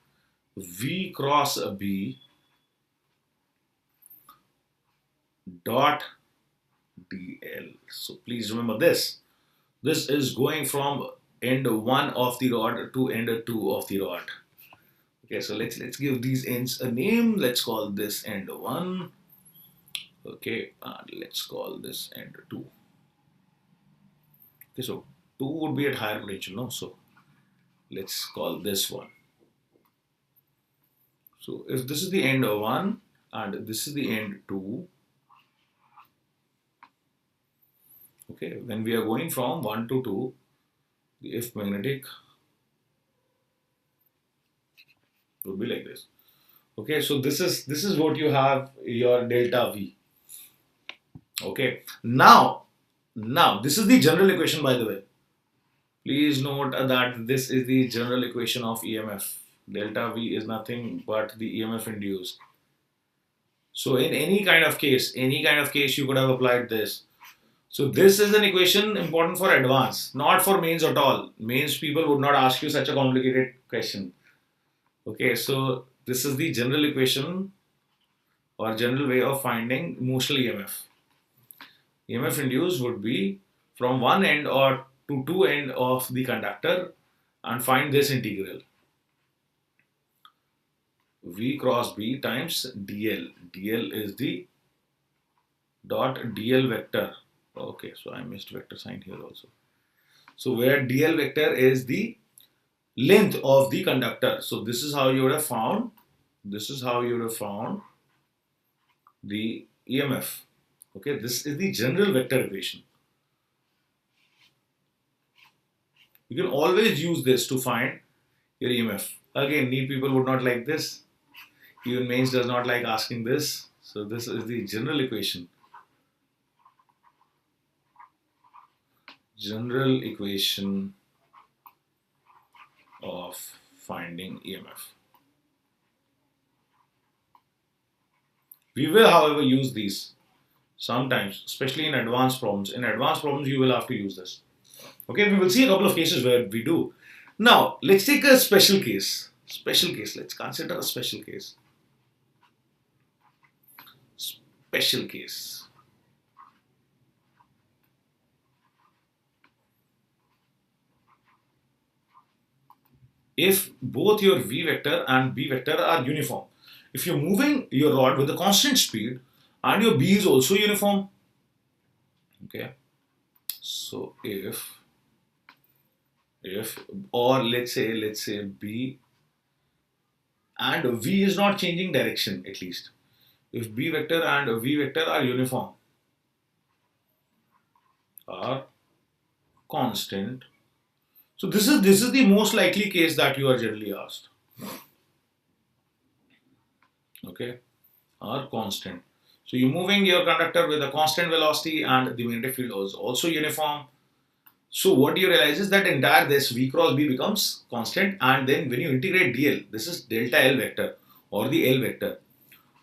V cross B dot dl. So please remember this. This is going from end 1 of the rod to end 2 of the rod. Okay, so let's give these ends a name. Let's call this end 1. Okay, and let's call this end 2. Okay, so 2 would be at higher potential, no? So let's call this one. So if this is the end 1 and this is the end 2, okay, when we are going from 1 to 2, the if magnetic would be like this. Okay, so this is what you have, your delta V. Okay, now this is the general equation, by the way. Please note that this is the general equation of EMF. Delta V is nothing but the EMF induced. So in any kind of case you could have applied this. So this is an equation important for advanced, not for mains at all. Mains people would not ask you such a complicated question. Okay, so this is the general equation or general way of finding motional EMF. EMF induced would be from one end or to two end of the conductor and find this integral. V cross B times dl. dl is the dot dl vector. Okay, so I missed vector sign here also. So where dl vector is the length of the conductor. So this is how you would have found, the EMF. Okay, this is the general vector equation. You can always use this to find your EMF. Again, neat people would not like this. Even mains does not like asking this. So this is the general equation. General equation of finding EMF. We will, however, use these sometimes, especially in advanced problems. In advanced problems, you will have to use this. Okay, we will see a couple of cases where we do. Now, let's take a special case. Let's consider a special case. Special case. If both your V vector and B vector are uniform. If you're moving your rod with a constant speed and your B is also uniform. Okay. So if or let's say B and V is not changing direction, at least. If B vector and V vector are uniform, are constant. So this is the most likely case that you are generally asked. Okay, are constant. So you're moving your conductor with a constant velocity and the magnetic field is also uniform. So what you realize is that entire this V cross B becomes constant, and then when you integrate dl, this is delta L vector or the L vector.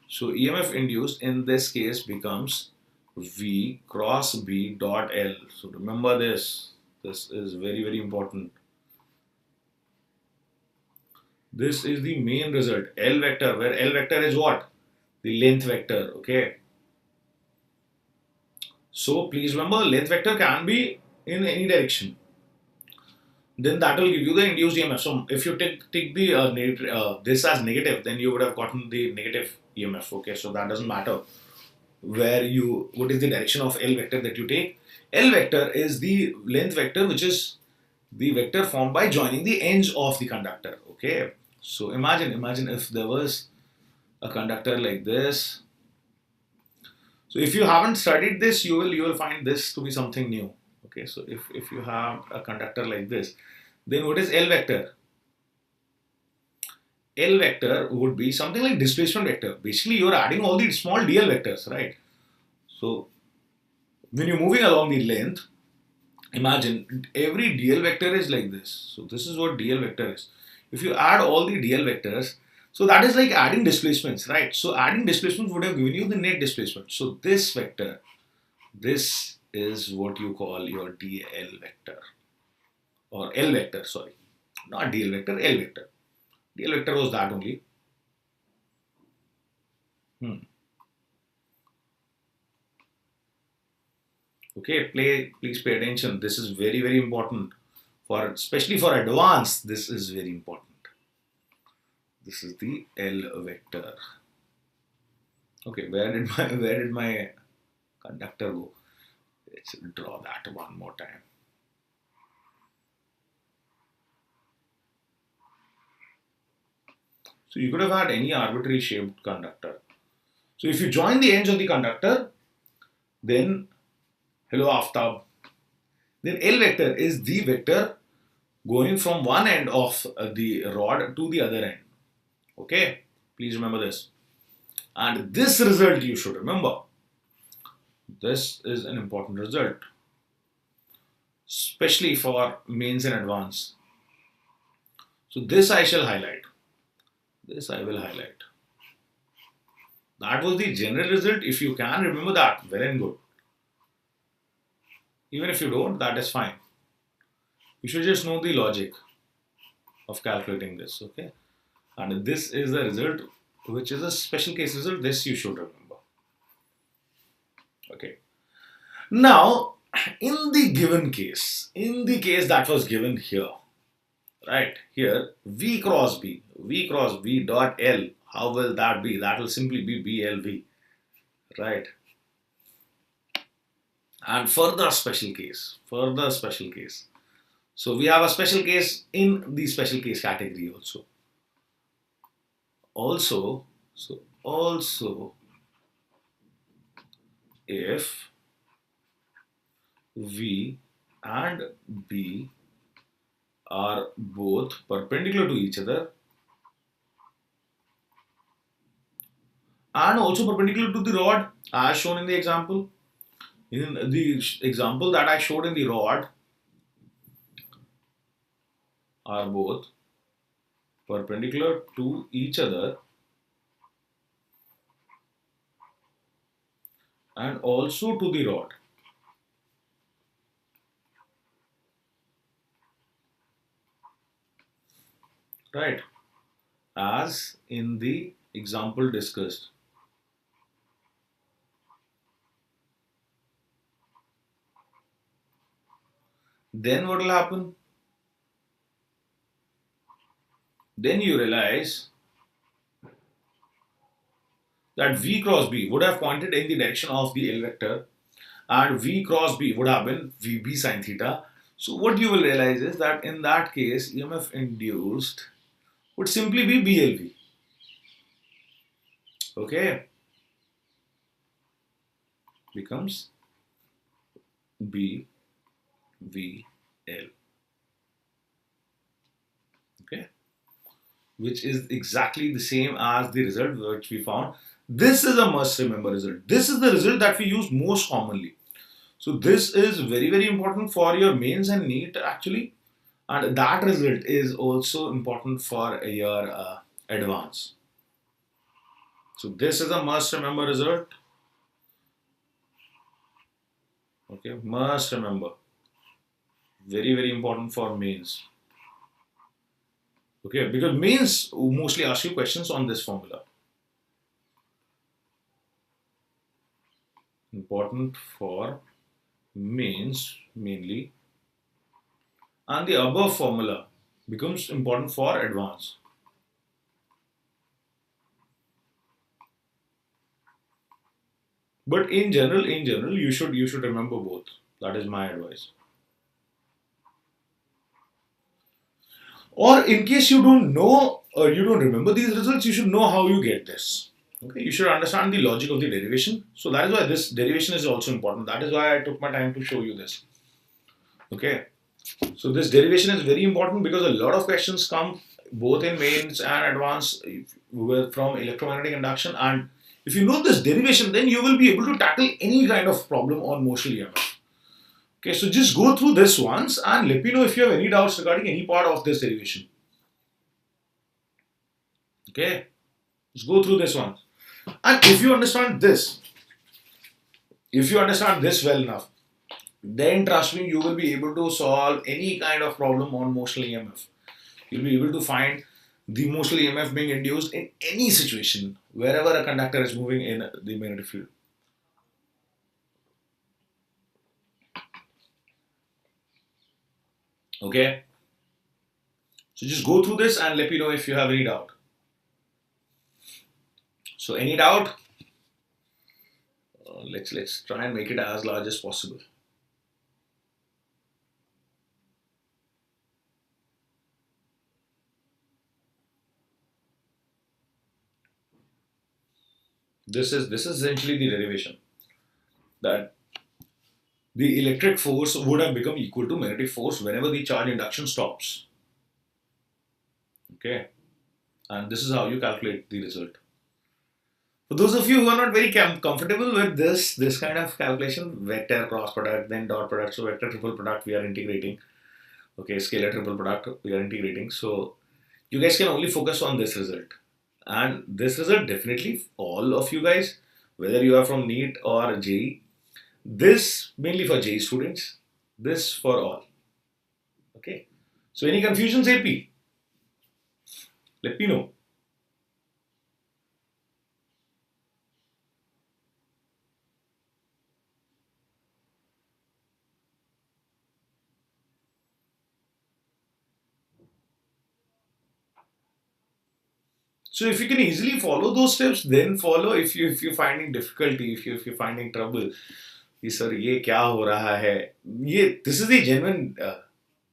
So EMF induced in this case becomes V cross B dot L. So remember this. This is very, very important. This is the main result, L vector, where L vector is what? The length vector, okay? So please remember, length vector can be in any direction. Then that will give you the induced EMF. So if you take the this as negative, then you would have gotten the negative EMF, okay? So that doesn't matter what is the direction of L vector that you take. L vector is the length vector, which is the vector formed by joining the ends of the conductor, okay? So imagine if there was a conductor like this. So if you haven't studied this, you will find this to be something new, okay? So if you have a conductor like this, then what is L vector? L vector would be something like displacement vector. Basically, you're adding all these small dl vectors, right? So when you're moving along the length, imagine every dl vector is like this. So this is what dl vector is. If you add all the dl vectors, so that is like adding displacements, right? So adding displacements would have given you the net displacement. So this vector, this is what you call your dl vector or L vector, sorry. Not dl vector, L vector. DL vector was that only. Okay, please pay attention. This is very, very important especially for advanced. This is very important. This is the L vector. Okay, where did my conductor go? Let's draw that one more time. So you could have had any arbitrary shaped conductor. So if you join the ends of the conductor, then hello aftab. Then L vector is the vector going from one end of the rod to the other end. Okay, please remember this. And this result you should remember. This is an important result, especially for mains and advanced. So this I shall highlight. This I will highlight. That was the general result. If you can remember that, well and good. Even if you don't, that is fine. You should just know the logic of calculating this, okay? And this is the result, which is a special case result. This you should remember. Okay. Now, in the case that was given here, right here, V cross B dot L, how will that be? That will simply be BLV, right? And further special case. So we have a special case in the special case category also. Also, if V and B are both perpendicular to each other and also perpendicular to the rod as shown in the example. In the example that I showed in the rod are both perpendicular to each other and also to the rod. Right, as in the example discussed. Then what will happen? Then you realize that V cross B would have pointed in the direction of the L vector and V cross B would have been VB sin theta. So what you will realize is that in that case, EMF induced would simply be BLV. Okay, becomes BVL. Okay, which is exactly the same as the result which we found, This is a must remember result. This is the result that we use most commonly. So this is very, very important for your mains and NEET actually. And that result is also important for your advance. So this is a must remember result. Okay, must remember. Very, very important for mains. Okay, because mains mostly ask you questions on this formula. Important for mains mainly. And the above formula becomes important for advance. But in general, you should remember both. That is my advice. Or in case you don't know or you don't remember these results, you should know how you get this. Okay, you should understand the logic of the derivation. So that is why this derivation is also important. That is why I took my time to show you this. Okay, so this derivation is very important because a lot of questions come both in mains and advanced from electromagnetic induction. And if you know this derivation, then you will be able to tackle any kind of problem on motional EMF. Okay, so just go through this once and let me know if you have any doubts regarding any part of this derivation. Okay, just go through this one. And if you understand this well enough, then trust me, you will be able to solve any kind of problem on motional EMF. You'll be able to find the motional EMF being induced in any situation, wherever a conductor is moving in the magnetic field. Okay, so just go through this and let me know if you have any doubt. So any doubt? Let's try and make it as large as possible. This is essentially the derivation that the electric force would have become equal to magnetic force whenever the charge induction stops. Okay, and this is how you calculate the result. For those of you who are not very comfortable with this kind of calculation, vector cross product, then dot product, so vector triple product we are integrating. Okay, scalar triple product we are integrating. So you guys can only focus on this result. And this result definitely all of you guys, whether you are from NEET or JEE, this mainly for JEE students, this for all. Okay. So any confusions, AP? Let me know. So if you can easily follow those steps, then follow. If you're finding difficulty, if you're finding trouble, कि sir ये क्या हो रहा है? This is the genuine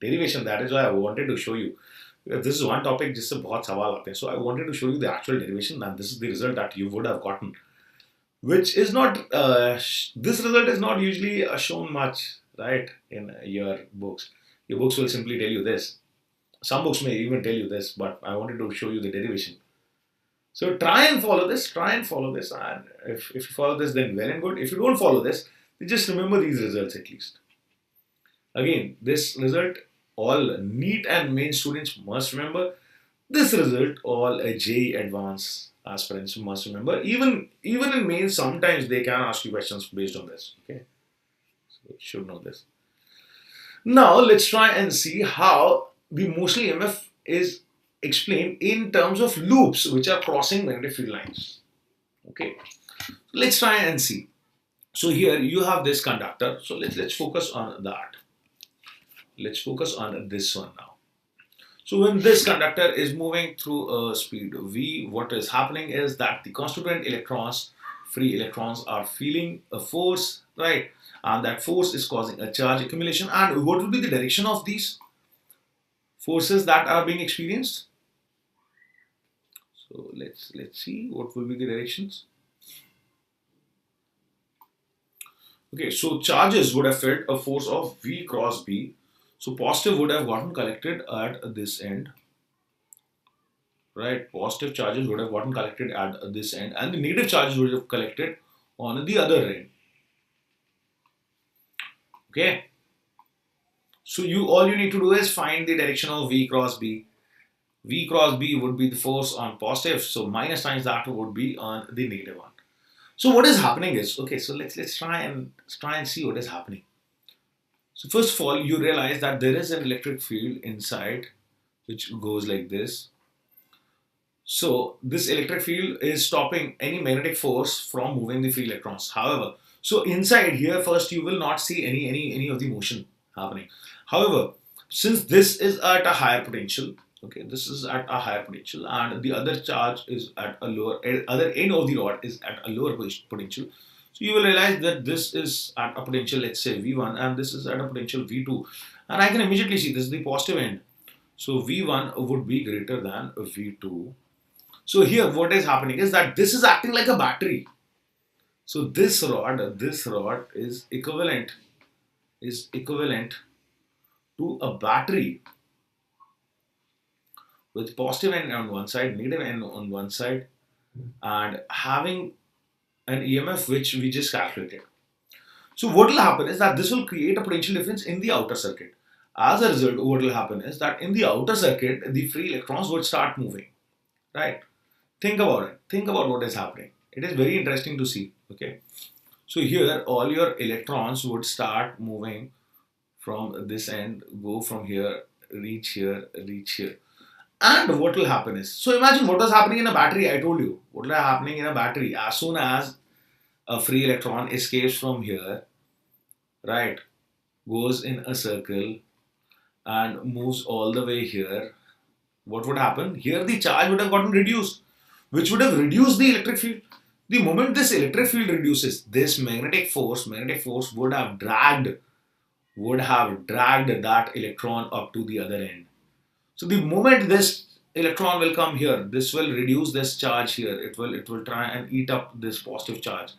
derivation. That is why I wanted to show you. This is one topic जिससे बहुत सवाल आते हैं. So I wanted to show you the actual derivation, and this is the result that you would have gotten. Which is not this result is not usually shown much, right, in your books. Your books will simply tell you this. Some books may even tell you this, but I wanted to show you the derivation. So try and follow this, and if you follow this, then well and good. If you don't follow this, just remember these results at least. Again, this result, all NEET and main students must remember. This result, all JEE advanced aspirants must remember. Even in mains, sometimes they can ask you questions based on this. Okay, so you should know this. Now let's try and see how the motional EMF is explained in terms of loops which are crossing magnetic field lines. Okay, let's try and see. So here you have this conductor. So let's focus on that. Let's focus on this one now. So when this conductor is moving through a speed v, what is happening is that the constituent electrons, free electrons, are feeling a force, right? And that force is causing a charge accumulation. And what will be the direction of these forces that are being experienced? So let's see what will be the directions. Okay, so charges would have felt a force of V cross B. So positive would have gotten collected at this end, right? Positive charges would have gotten collected at this end, and the negative charges would have collected on the other end. Okay. So all you need to do is find the direction of V cross B. V cross B would be the force on positive, so minus times that would be on the negative one. So what is happening is, okay, so let's try and see what is happening. So first of all, you realize that there is an electric field inside which goes like this. So this electric field is stopping any magnetic force from moving the free electrons. However, so inside here first you will not see any of the motion happening. However, since this is at a higher potential, okay, this is at a higher potential, and the other charge is at a lower, other end of the rod is at a lower potential. So you will realize that this is at a potential, let's say V1, and this is at a potential V2, and I can immediately see this is the positive end. So V1 would be greater than V2. So here what is happening is that this is acting like a battery. So this rod is equivalent to a battery with positive end on one side, negative end on one side, and having an EMF which we just calculated. So what will happen is that this will create a potential difference in the outer circuit. As a result, what will happen is that in the outer circuit, the free electrons would start moving, right? Think about it. Think about what is happening. It is very interesting to see, okay? So here, all your electrons would start moving from this end, go from here, reach here, reach here. And what will happen is, so imagine what was happening in a battery. I told you what was happening in a battery. As soon as a free electron escapes from here, right, goes in a circle and moves all the way here, what would happen? Here the charge would have gotten reduced, which would have reduced the electric field. The moment this electric field reduces, this magnetic force would have dragged that electron up to the other end. So the moment this electron will come here, this will reduce this charge here. It will try and eat up this positive charge,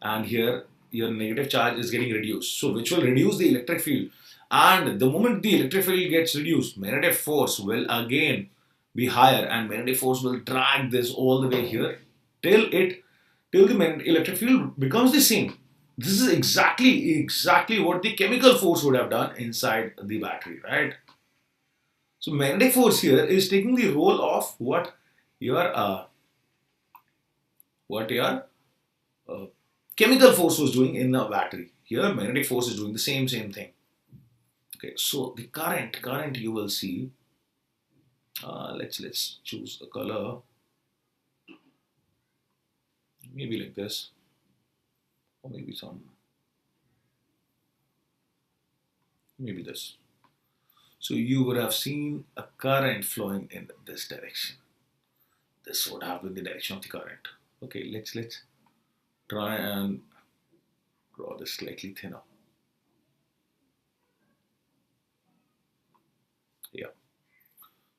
and here your negative charge is getting reduced. So which will reduce the electric field. And the moment the electric field gets reduced, magnetic force will again be higher, and magnetic force will drag this all the way here till the electric field becomes the same. This is exactly what the chemical force would have done inside the battery, right? So magnetic force here is taking the role of what your chemical force was doing in the battery. Here magnetic force is doing the same thing. Okay, so the current you will see. Let's choose a color. Maybe like this, or maybe this. So you would have seen a current flowing in this direction. This would have been the direction of the current. Okay, let's try and draw this slightly thinner. Yeah.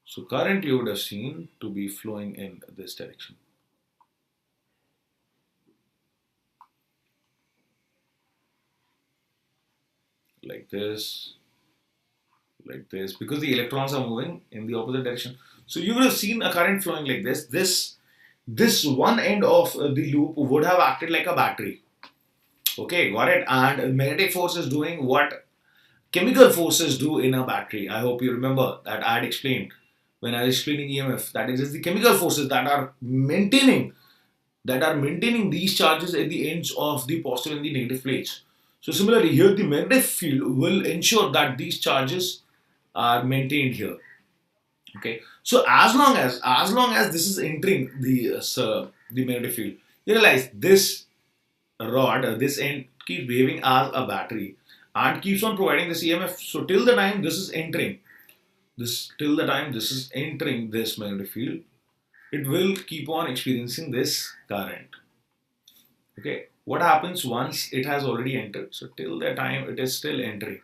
So current you would have seen to be flowing in this direction. Like this, because the electrons are moving in the opposite direction. So you would have seen a current flowing like this. This one end of the loop would have acted like a battery. Okay, got it? And magnetic force is doing what chemical forces do in a battery. I hope you remember that I had explained when I was explaining EMF, that it is the chemical forces that are maintaining these charges at the ends of the positive and the negative plates. So similarly here, the magnetic field will ensure that these charges are maintained here. Okay, so as long as this is entering the magnetic field, you realize this rod, this end keeps behaving as a battery and keeps on providing this EMF. So till the time this is entering this magnetic field, it will keep on experiencing this current. Okay, what happens once it has already entered? So till the time it is still entering,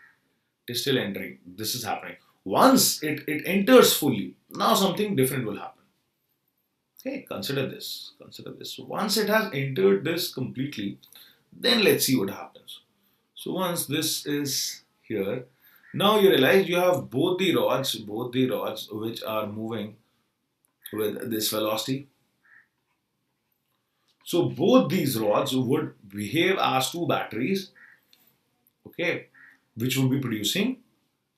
this is happening. Once it enters fully, now something different will happen. Okay, consider this. So once it has entered this completely, then let's see what happens. So once this is here, now you realize you have both the rods which are moving with this velocity. So both these rods would behave as two batteries, okay, which would be producing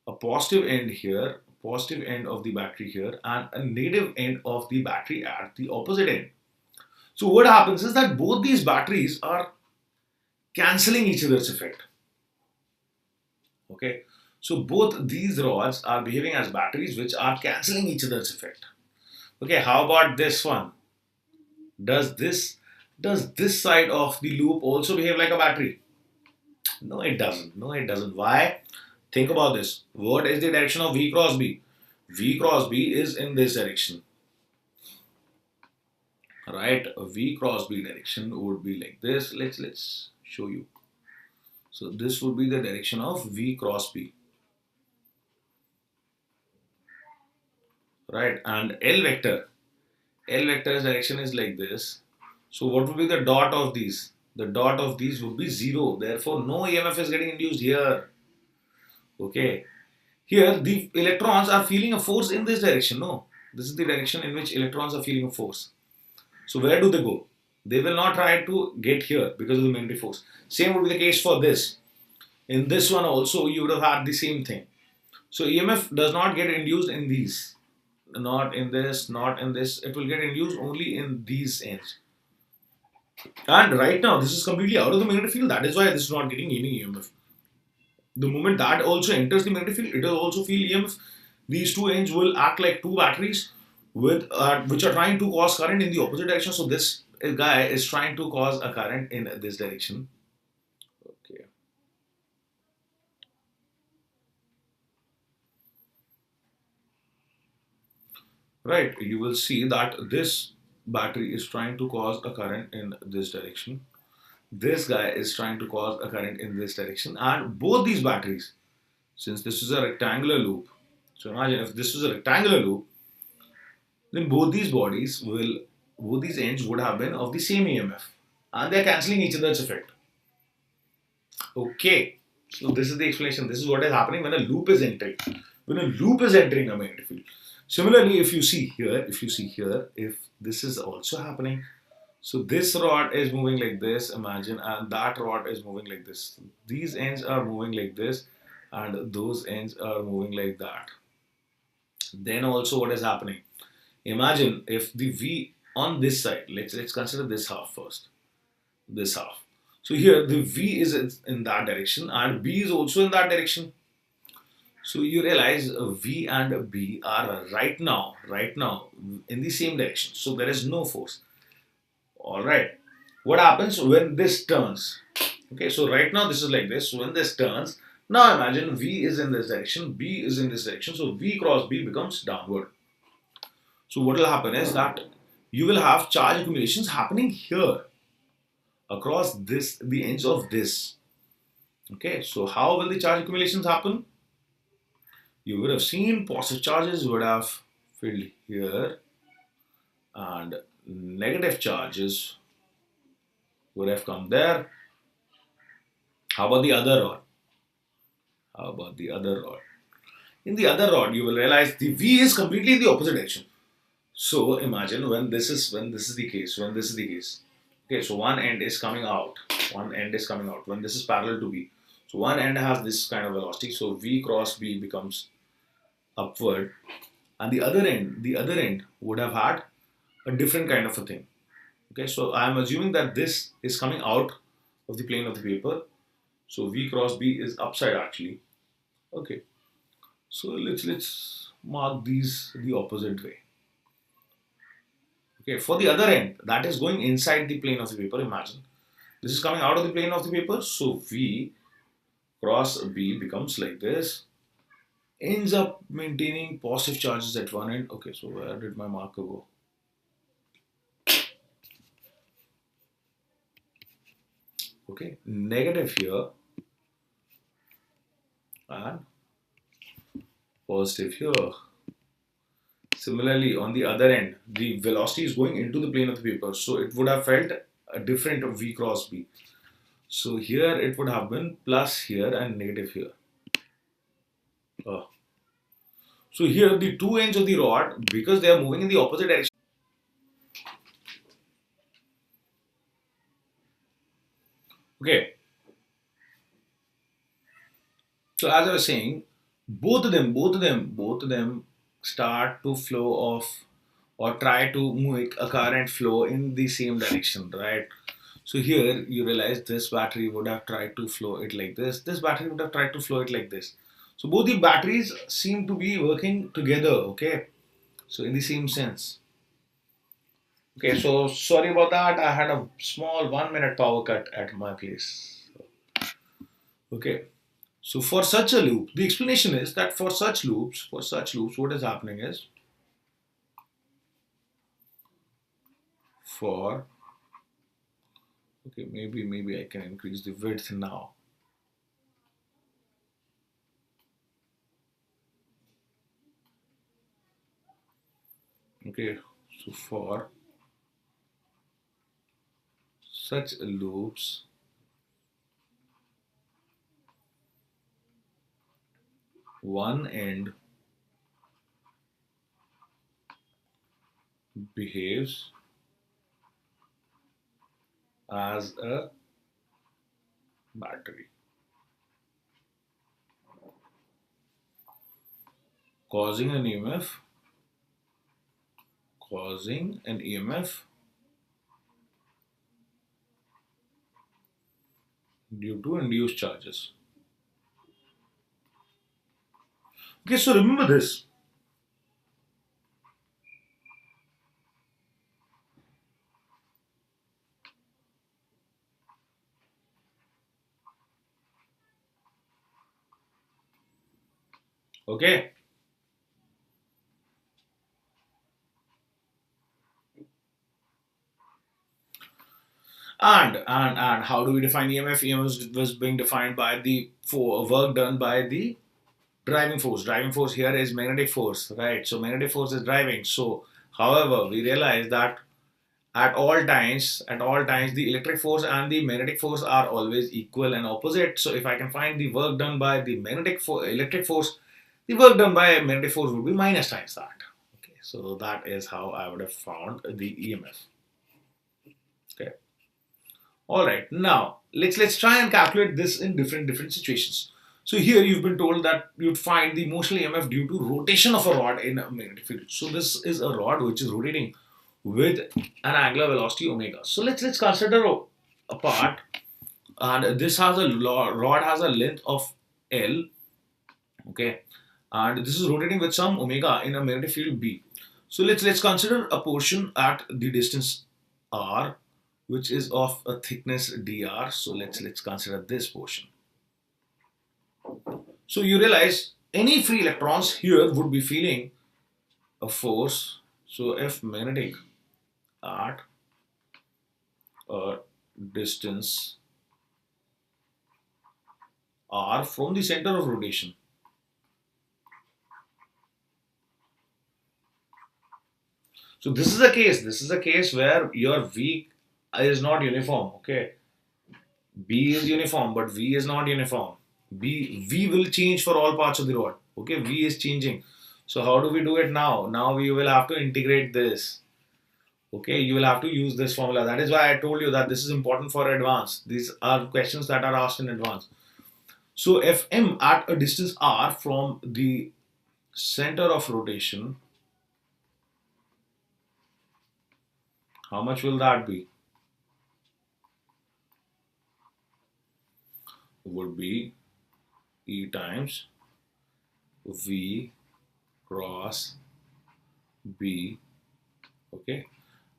a positive end here, positive end of the battery here, and a negative end of the battery at the opposite end. So what happens is that both these batteries are cancelling each other's effect. Okay, so both these rods are behaving as batteries which are cancelling each other's effect. Okay, how about this one? Does this side of the loop also behave like a battery? No, it doesn't. No, it doesn't. Why? Think about this. What is the direction of V cross B? V cross B is in this direction. Right? V cross B direction would be like this. Let's show you. So this would be the direction of V cross B. Right? And L vector's direction is like this. So what would be the dot of these? The dot of these would be 0. Therefore, no EMF is getting induced here. Okay. Here, the electrons are feeling a force in this direction. No. This is the direction in which electrons are feeling a force. So where do they go? They will not try to get here because of the magnetic force. Same would be the case for this. In this one also, you would have had the same thing. So EMF does not get induced in these. Not in this, not in this. It will get induced only in these ends. And right now, this is completely out of the magnetic field. That is why this is not getting any EMF. The moment that also enters the magnetic field, it will also feel EMF. These two ends will act like two batteries with which are trying to cause current in the opposite direction. So this guy is trying to cause a current in this direction. Okay. Right. You will see that this battery is trying to cause a current in this direction. This guy is trying to cause a current in this direction, and both these batteries, since this is a rectangular loop, so imagine if this was a rectangular loop, then both these ends would have been of the same EMF, and they are cancelling each other's effect. Okay, so this is the explanation. This is what is happening when a loop is entering. When a loop is entering a magnetic field. Similarly, if you see here, if this is also happening, so this rod is moving like this, imagine, and that rod is moving like this. These ends are moving like this, and those ends are moving like that. Then also what is happening? Imagine if the V on this side, let's consider this half first. This half. So here the V is in that direction and B is also in that direction. So you realize V and B are right now in the same direction. So there is no force. Alright. What happens when this turns? Okay, so right now this is like this. So when this turns, now imagine V is in this direction, B is in this direction. So V cross B becomes downward. So what will happen is that you will have charge accumulations happening here across the ends of this. Okay, so how will the charge accumulations happen? You would have seen positive charges would have filled here and negative charges would have come there. How about the other rod? In the other rod, you will realize the V is completely in the opposite direction. So imagine when this is the case. Okay, so one end is coming out. When this is parallel to B. So one end has this kind of velocity. So V cross B becomes upward, and the other end would have had a different kind of a thing. Okay, so I am assuming that this is coming out of the plane of the paper. So V cross B is upside actually. Okay, so let's mark these the opposite way. Okay, for the other end, that is going inside the plane of the paper. Imagine this is coming out of the plane of the paper. So V cross B becomes like this. Ends up maintaining positive charges at one end. Okay, so where did my marker go? Okay, negative here and positive here. Similarly, on the other end, the velocity is going into the plane of the paper, so it would have felt a different V cross B. So here it would have been plus here and negative here. So here the two ends of the rod, because they are moving in the opposite direction. Okay. So as I was saying, both of them start to flow off or try to make a current flow in the same direction, right? So here you realize this battery would have tried to flow it like this battery would have tried to flow it like this. So both the batteries seem to be working together, okay? So in the same sense. Okay, so sorry about that. I had a small 1 minute power cut at my place. Okay. So for such a loop, the explanation is that for such loops, what is happening is for okay, maybe I can increase the width now. Okay, so for such loops, one end behaves as a battery, causing an EMF, causing an EMF due to induced charges. Okay, so remember this. Okay, and how do we define EMF? EMF was being defined by the for work done by the driving force. Driving force here is magnetic force, right? So magnetic force is driving. So however, we realize that at all times the electric force and the magnetic force are always equal and opposite. So if I can find the work done by the electric force, the work done by magnetic force would be minus times that. Okay, so that is how I would have found the EMF. Okay. All right, now let's try and calculate this in different situations. So here you've been told that you'd find the motional EMF due to rotation of a rod in a magnetic field. So this is a rod which is rotating with an angular velocity omega. So let's consider a part, and this has a rod has a length of L, okay, and this is rotating with some omega in a magnetic field B. So let's consider a portion at the distance r, which is of a thickness dr. So let's consider this portion. So you realize any free electrons here would be feeling a force. So if magnetic at a distance r from the center of rotation. So this is a case. This is a case where your V is not uniform. Okay, B is uniform, but V is not uniform. V will change for all parts of the rod. Okay, V is changing. So how do we do it now? Now we will have to integrate this. Okay, you will have to use this formula. That is why I told you that this is important for advance. These are questions that are asked in advance. So Fm at a distance r from the center of rotation, how much will that be? Would be E times V cross B, okay,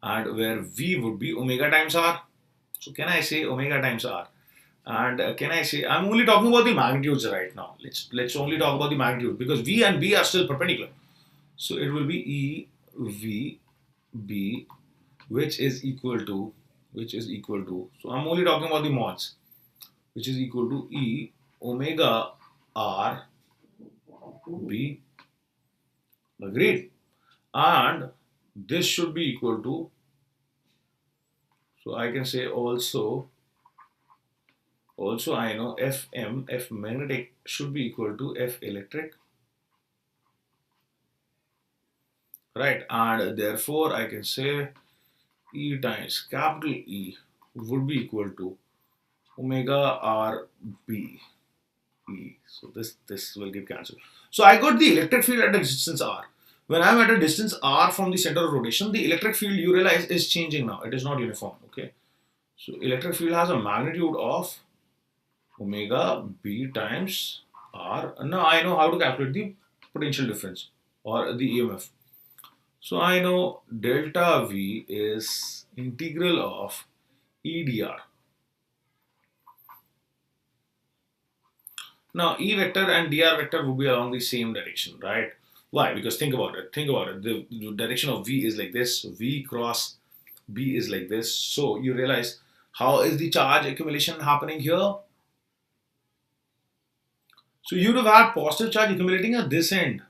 and where V would be omega times R. So can I say omega times R? And can I say, I'm only talking about the magnitudes right now. Let's only talk about the magnitude, because V and B are still perpendicular. So it will be E V B, which is equal to, so I'm only talking about the mods, which is equal to E omega R B. Agreed? And this should be equal to, so I can say also I know F magnetic should be equal to F electric right? And therefore I can say E times capital E would be equal to omega r b E. So this will get cancelled. So I got the electric field at a distance r. When I'm at a distance r from the center of rotation, the electric field, you realize, is changing now. It is not uniform. Okay. So electric field has a magnitude of omega b times r. Now I know how to calculate the potential difference or the EMF. So I know delta V is integral of E dr. Now E vector and dr vector would be along the same direction, right? Why? Because think about it. Think about it. The direction of V is like this. V cross B is like this. So you realize how is the charge accumulation happening here? So you'd have had positive charge accumulating at this end.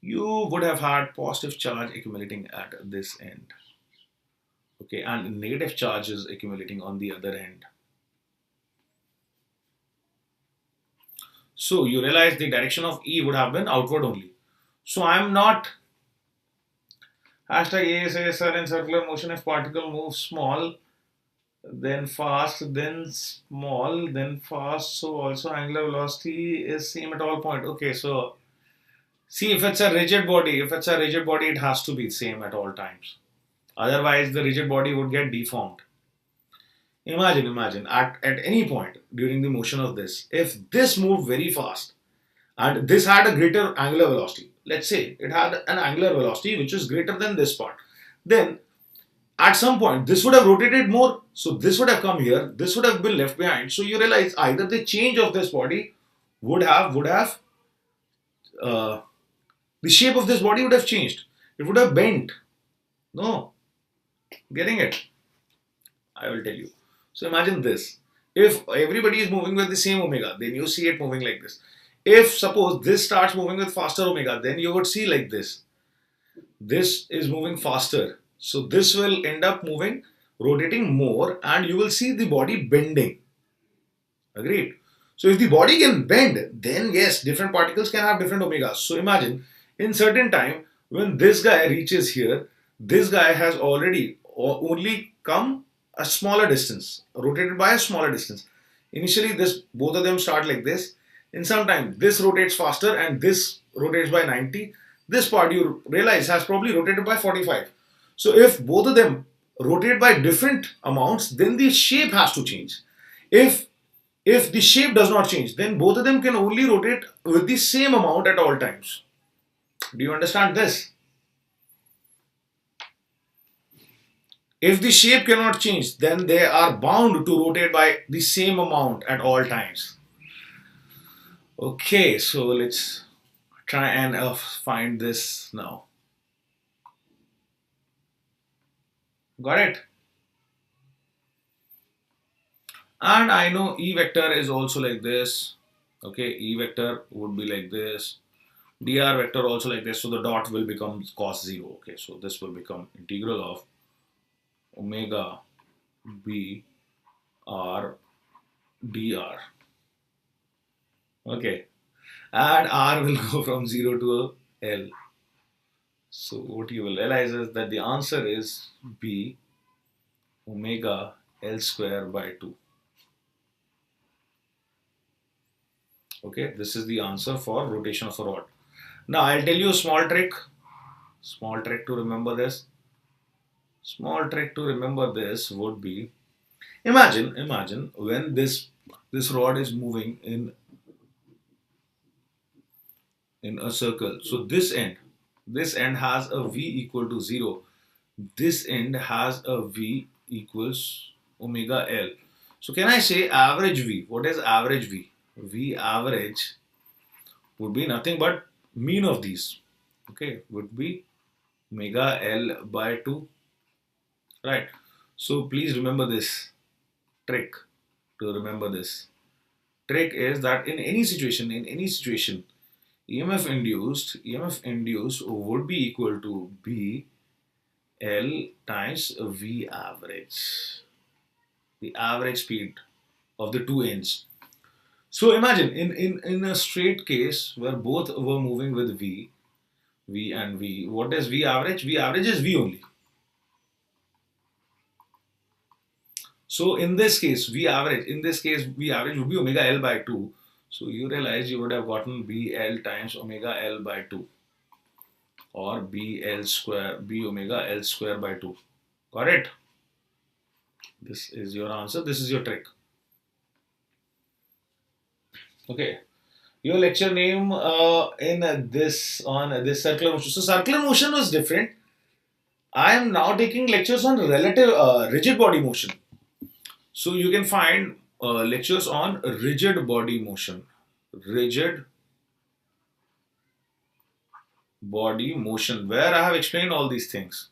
You would have had positive charge accumulating at this end. Okay, and negative charge is accumulating on the other end. So you realize the direction of E would have been outward only. So I'm not hashtag A says sir, in circular motion if particle moves small, then fast, then small, then fast. So also angular velocity is same at all point. Okay, so see, if it's a rigid body, it has to be same at all times. Otherwise, the rigid body would get deformed. Imagine at any point during the motion of this, if this moved very fast and this had a greater angular velocity, let's say it had an angular velocity which is greater than this part, then at some point this would have rotated more, so this would have come here, this would have been left behind. So you realize either the change of this body would have the shape of this body would have changed, it would have bent. No, getting it? I will tell you. So imagine this. If everybody is moving with the same omega, then you see it moving like this. If suppose this starts moving with faster omega, then you would see like this. This is moving faster. So this will end up moving, rotating more, and you will see the body bending. Agreed? So if the body can bend, then yes, different particles can have different omegas. So imagine in certain time when this guy reaches here, this guy has already only come a smaller distance, rotated by a smaller distance. Initially, this both of them start like this. In some time, this rotates faster and this rotates by 90. This part you realize has probably rotated by 45. So if both of them rotate by different amounts, then the shape has to change. If if the shape does not change, then both of them can only rotate with the same amount at all times. Do you understand this? If the shape cannot change, then they are bound to rotate by the same amount at all times. Okay, so let's try and find this now. Got it? And I know E vector is also like this. Okay, E vector would be like this. Dr vector also like this. So the dot will become cos 0. Okay, so this will become integral of omega b r dr. Okay, and r will go from 0 to L. So what you will realize is that the answer is b omega L square by 2. Okay, this is the answer for rotation of a rod. Now I'll tell you a small trick to remember this. Small trick to remember this would be, imagine when this rod is moving in a circle. So this end has a V equal to 0. This end has a V equals omega L. So can I say average V? What is average V? V average would be nothing but mean of these. Okay, would be omega L by 2. Right. So please remember this trick. To remember this trick is that in any situation, EMF induced would be equal to B L times V average, the average speed of the two ends. So imagine in a straight case where both were moving with V, V and V. What is V average? V average is V only. So in this case, V average would be omega L by 2. So you realize you would have gotten BL times omega L by 2, or BL square, B omega L square by 2. Got it? This is your answer. This is your trick. Okay. Your lecture name in this on this circular motion. So circular motion was different. I am now taking lectures on relative rigid body motion. So you can find lectures on rigid body motion. Rigid body motion, where I have explained all these things.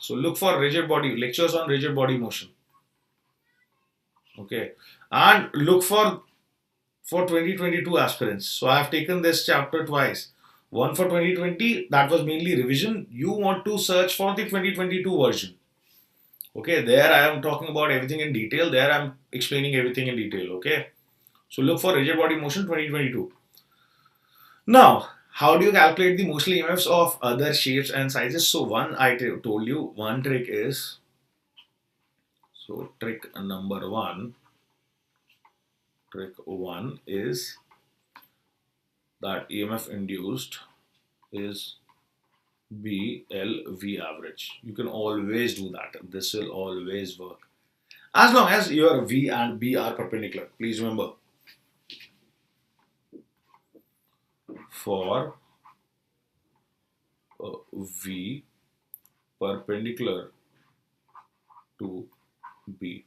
So look for rigid body, lectures on rigid body motion. Okay. And look for 2022 aspirants. So I have taken this chapter twice. One for 2020, that was mainly revision. You want to search for the 2022 version. Okay, there I am talking about everything in detail. There I am explaining everything in detail. Okay. So look for rigid body motion 2022. Now, how do you calculate the Motional EMFs of other shapes and sizes? So one, I told you, one trick is, so trick number one is that EMF induced is BLV average. You can always do that. This will always work. As long as your V and B are perpendicular. Please remember. For V perpendicular to B.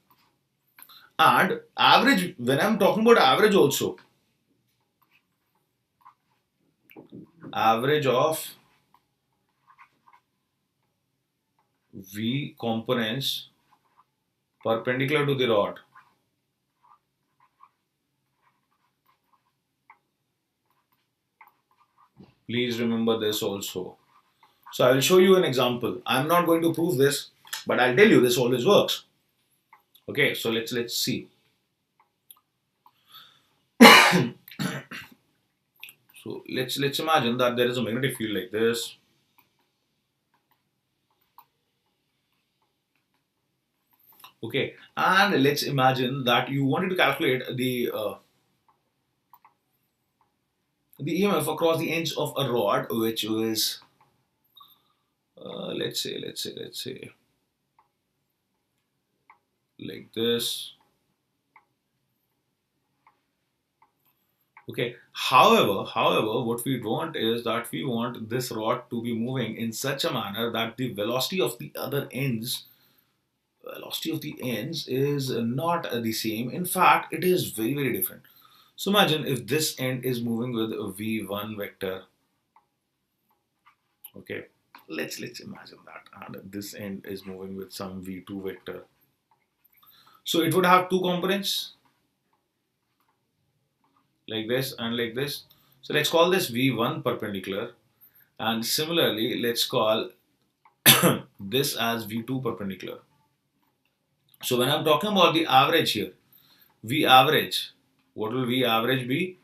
And average, when I'm talking about average also, average of V components perpendicular to the rod please remember this also. So I will show you an example. I'm not going to prove this, but I'll tell you this always works. Okay, so let's see. So let's imagine that there is a magnetic field like this. Okay, and let's imagine that you wanted to calculate the EMF across the ends of a rod, which is let's say like this. Okay. However, what we want is that we want this rod to be moving in such a manner that the velocity of the other ends, is not the same. In fact, it is very, very different. So imagine if this end is moving with a V1 vector. Okay. Let's imagine that, and this end is moving with some V2 vector. So it would have two components, like this and like this. So let's call this V1 perpendicular, and similarly let's call this as V2 perpendicular. So when I'm talking about the average here, V average, what will V average be?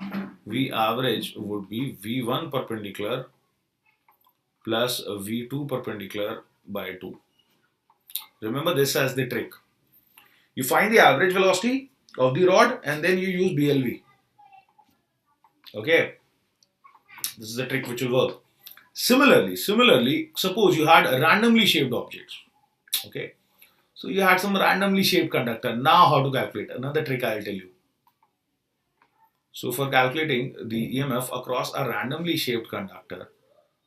V average would be V1 perpendicular plus V2 perpendicular by 2. Remember this as the trick. You find the average velocity of the rod and then you use BLV. Okay, this is a trick which will work. Similarly, suppose you had randomly shaped objects. Okay, so you had some randomly shaped conductor. Now how to calculate? Another trick I will tell you. So for calculating the EMF across a randomly shaped conductor,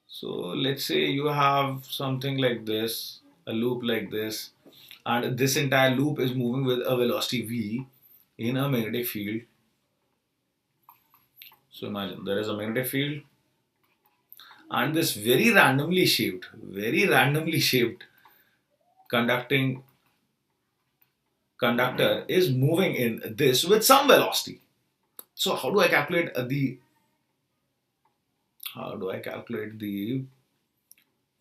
so let's say you have something like this, a loop like this, and this entire loop is moving with a velocity v in a magnetic field. So imagine there is a magnetic field, and this very randomly shaped conductor is moving in this with some velocity. So how do I calculate the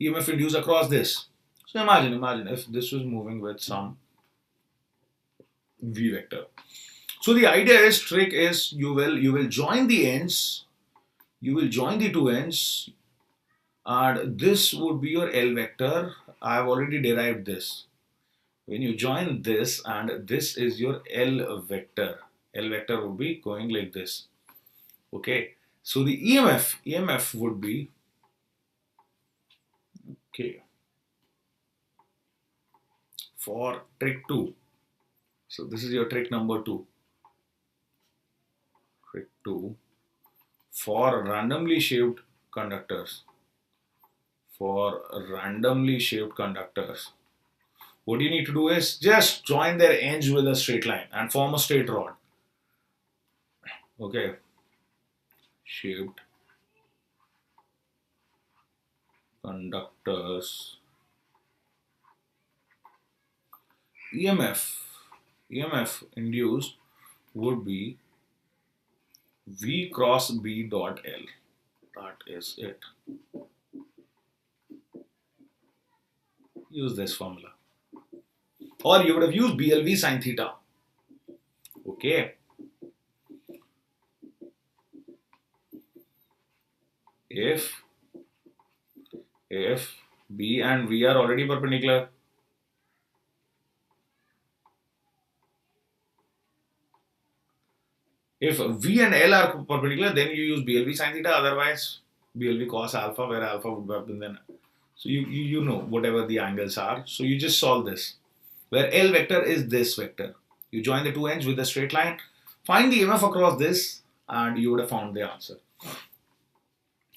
EMF induced across this? So imagine if this was moving with some v vector. So the trick is you will join the ends. you will join the two ends, and this would be your L vector. I have already derived this. When you join this, and this is your L vector. L vector would be going like this. Okay. So the EMF would be, okay, for trick 2. So this is your trick number 2. Trick 2 for randomly shaped conductors. For randomly shaped conductors, what you need to do is just join their ends with a straight line and form a straight rod. Okay. Shaped conductors. EMF induced would be V cross B dot L. That is it. Use this formula. Or you would have used BLV sine theta. Okay. If B and V are already perpendicular, if V and L are perpendicular, then you use BLV sine theta, otherwise BLV cos alpha, where alpha would have been then. So you know whatever the angles are. So you just solve this, where L vector is this vector. You join the two ends with a straight line, find the EMF across this, and you would have found the answer.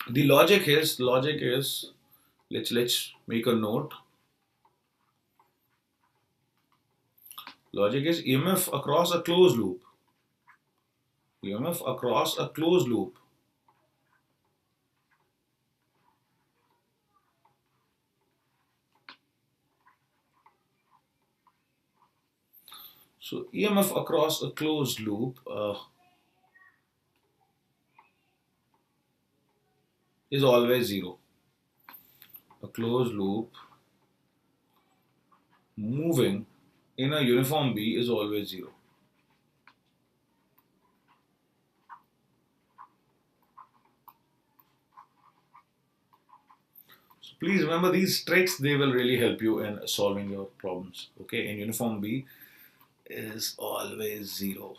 The logic is, let's make a note. Logic is EMF across a closed loop. EMF across a closed loop. So EMF across a closed loop is always 0. A closed loop moving in a uniform B is always 0. So please remember these tricks, they will really help you in solving your problems. Okay, in uniform B is always 0.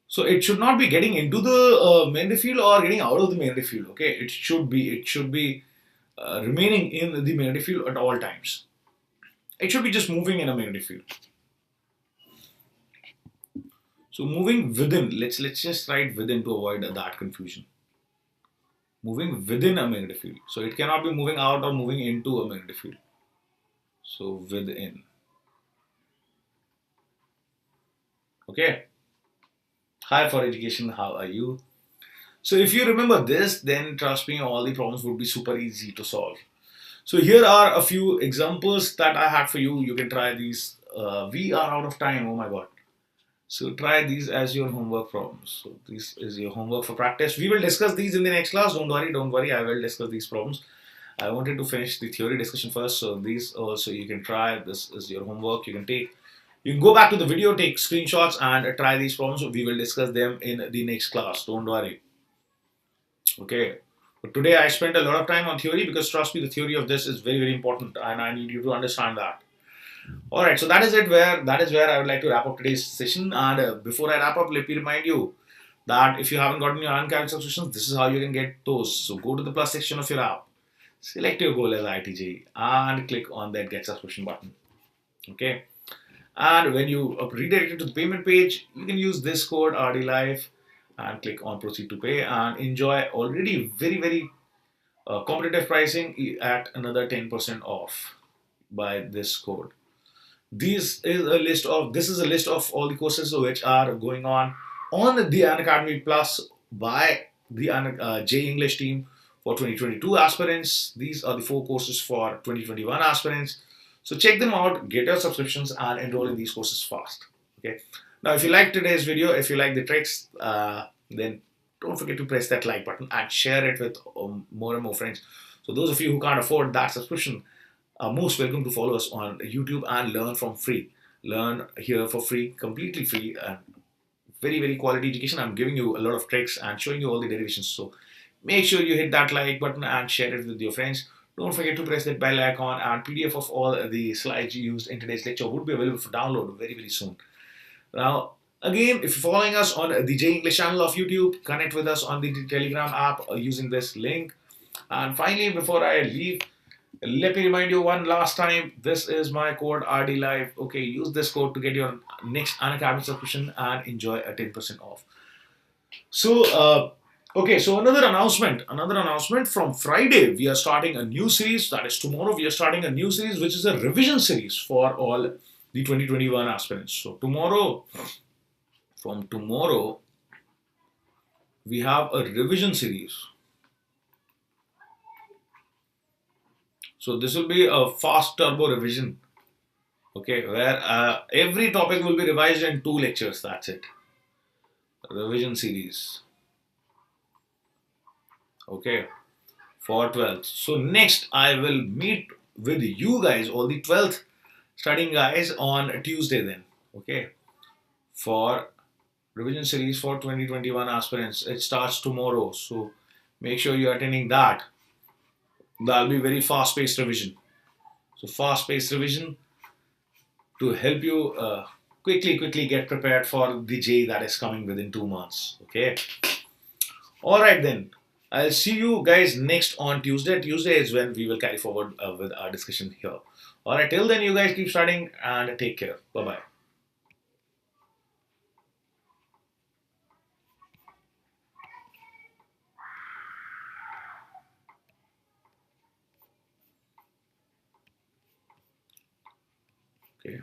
So it should not be getting into the magnetic field or getting out of the magnetic field. Okay, it should be remaining in the magnetic field at all times. It should be just moving in a magnetic field. So moving within, let's just write within to avoid that confusion. Moving within a magnetic field. So it cannot be moving out or moving into a magnetic field. So within. Okay. Hi for education, how are you? So if you remember this, then trust me, all the problems would be super easy to solve. So here are a few examples that I had for you. You can try these. We are out of time, oh my god. So try these as your homework problems. So this is your homework for practice. We will discuss these in the next class. Don't worry, I will discuss these problems. I wanted to finish the theory discussion first. So these also you can try. This is your homework. You can take. You can go back to the video, take screenshots and try these problems. We will discuss them in the next class. Don't worry. Okay. But today I spent a lot of time on theory because trust me, the theory of this is very, very important and I need you to understand that. Alright, so that is where I would like to wrap up today's session. And before I wrap up, let me remind you that if you haven't gotten your Unacademy subscriptions, this is how you can get those. So go to the plus section of your app, select your goal as ITJ and click on that get subscription button. Okay. And when you redirect it to the payment page, you can use this code RDLife and click on proceed to pay and enjoy already very, very competitive pricing at another 10% off by this code. This is a list of all the courses which are going on the Unacademy Plus by the JEE English team for 2022 aspirants. These are the 4 courses for 2021 aspirants. So check them out, get your subscriptions and enroll in these courses fast. Okay. Now, if you like today's video, if you like the tricks, then don't forget to press that like button and share it with more and more friends. So those of you who can't afford that subscription are most welcome to follow us on YouTube and learn from free. Learn here for free, completely free and very quality education. I'm giving you a lot of tricks and showing you all the derivations. So make sure you hit that like button and share it with your friends. Don't forget to press that bell icon, and PDF of all the slides used in today's lecture would be available for download very soon. Now, again, if you're following us on the JEE English channel of YouTube, connect with us on the Telegram app using this link. And finally, before I leave, let me remind you one last time, this is my code RDLive. Okay, use this code to get your next Unacademy subscription and enjoy a 10% off. So, okay, so another announcement from Friday, we are starting a new series. That is tomorrow, we are starting a new series, which is a revision series for all the 2021 aspirants. So from tomorrow, we have a revision series. So this will be a fast turbo revision, okay, where every topic will be revised in 2 lectures. That's it. Revision series, okay, for 12th. So next, I will meet with you guys, all the 12th studying guys, on Tuesday then, okay, for revision series for 2021 aspirants. It starts tomorrow, so make sure you're attending that. That'll be very fast-paced revision. So fast-paced revision to help you quickly get prepared for the JEE that is coming within 2 months. Okay. All right then. I'll see you guys next on Tuesday. Tuesday is when we will carry forward with our discussion here. All right. Till then, you guys keep studying and take care. Bye bye. Okay.